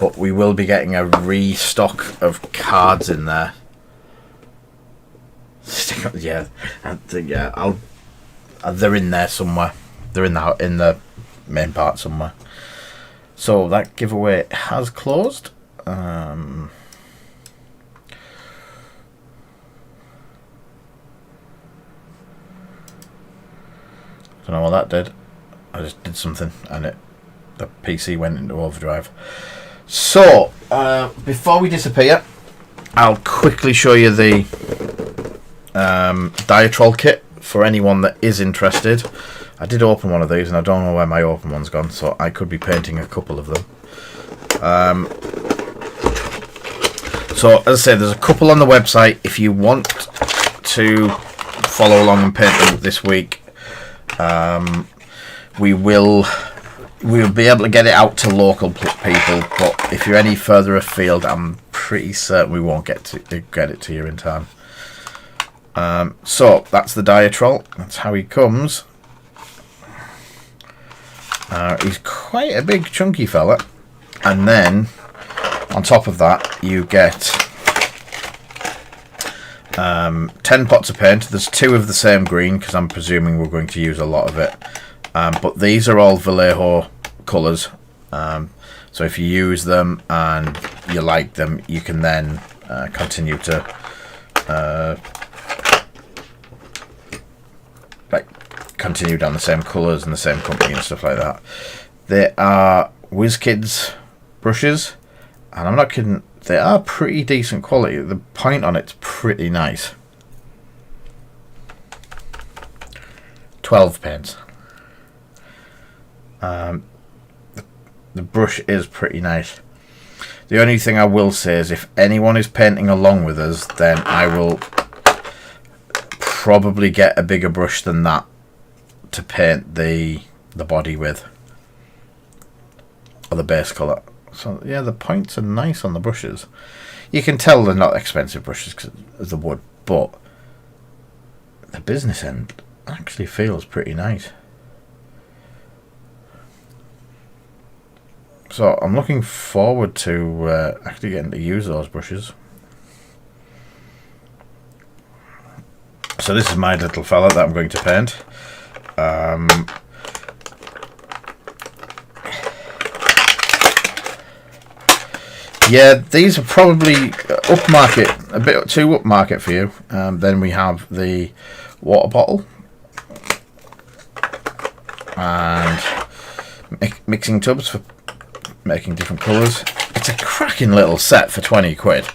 but we will be getting a restock of cards in there. Yeah, they're in there somewhere. They're in the main part somewhere. So that giveaway has closed. Don't know what that did. I just did something and the PC went into overdrive. So before we disappear, I'll quickly show you the Diatrol kit for anyone that is interested. I did open one of these and I don't know where my open one's gone, so I could be painting a couple of them. So as I say, there's a couple on the website if you want to follow along and paint them this week. We will be able to get it out to local people, but if you're any further afield, I'm pretty certain we won't get it to you in time. So that's the Diatrol. That's how he comes. He's quite a big chunky fella, and then on top of that you get 10 pots of paint. There's 2 of the same green because I'm presuming we're going to use a lot of it, but these are all Vallejo colours, so if you use them and you like them, you can then continue to continue down the same colours and the same company and stuff like that. They are WizKids brushes, and I'm not kidding, they are pretty decent quality. The point on it's pretty nice. 12 pence. The brush is pretty nice. The only thing I will say is if anyone is painting along with us, then I will probably get a bigger brush than that to paint the body with, or the base colour. So yeah, the points are nice on the brushes. You can tell they're not expensive brushes because of the wood, but the business end actually feels pretty nice. So I'm looking forward to actually getting to use those brushes. So this is my little fella that I'm going to paint. Yeah, these are probably upmarket, a bit too upmarket for you. Then we have the water bottle and mixing tubs for making different colours. It's a cracking little set for 20 quid.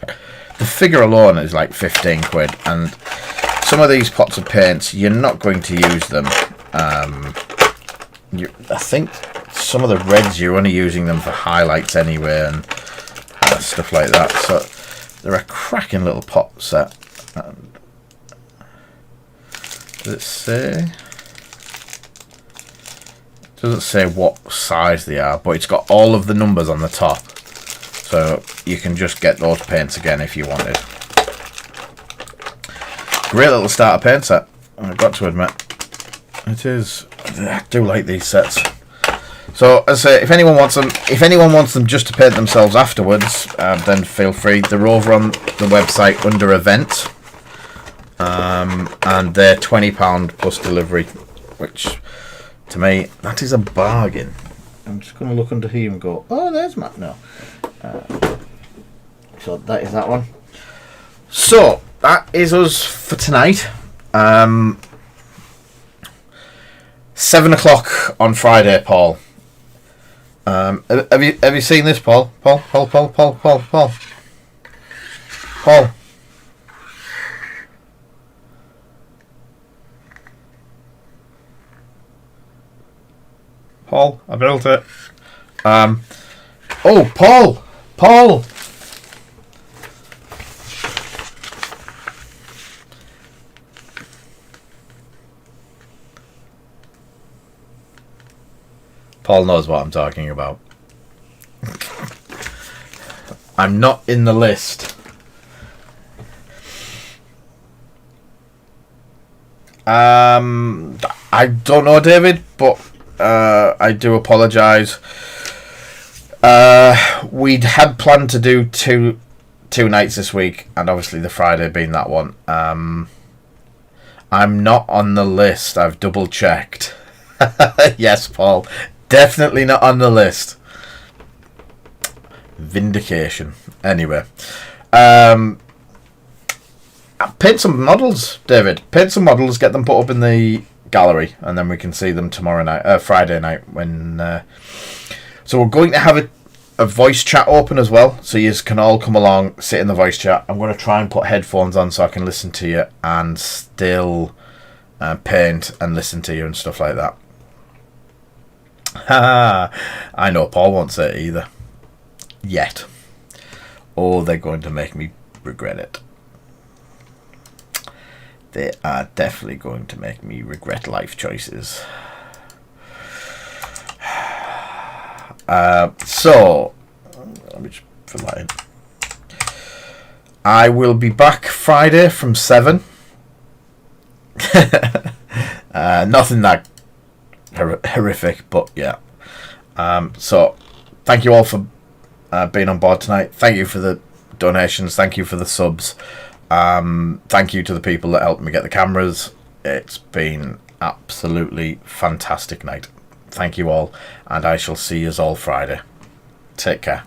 The figure alone is like 15 quid, and some of these pots of paints, you're not going to use them. I think some of the reds, you're only using them for highlights anyway, and stuff like that. So they're a cracking little pot set. Does it say? It doesn't say what size they are, but it's got all of the numbers on the top, so you can just get those paints again if you wanted. Great little starter paint set, I've got to admit. It is. I do like these sets. So, as I say, if anyone wants them just to paint themselves afterwards, then feel free. They're over on the website under events, and they're £20 plus delivery, which to me that is a bargain. I'm just going to look under here and go, oh, there's Matt. No, so that is that one. So that is us for tonight. 7 o'clock on Friday, Paul. Have you seen this, Paul? Paul. Paul, I built it. Oh, Paul. Paul knows what I'm talking about. I'm not in the list. I don't know, David, but I do apologise. We'd had planned to do two nights this week, and obviously the Friday being that one. I'm not on the list. I've double checked. Yes, Paul. Definitely not on the list. Vindication. Anyway. Paint some models, David. Paint some models, get them put up in the gallery, and then we can see them tomorrow night, Friday night. So we're going to have a voice chat open as well, so you can all come along, sit in the voice chat. I'm going to try and put headphones on so I can listen to you and still paint and listen to you and stuff like that. I know Paul won't say it either. Yet. Oh, they're going to make me regret it. They are definitely going to make me regret life choices. So, let me just put that in. I will be back Friday from 7. Nothing that horrific, but yeah. So thank you all for being on board tonight. Thank you for the donations. Thank you for the subs. Thank you to the people that helped me get the cameras. It's been absolutely fantastic night. Thank you all, and I shall see you all Friday. Take care.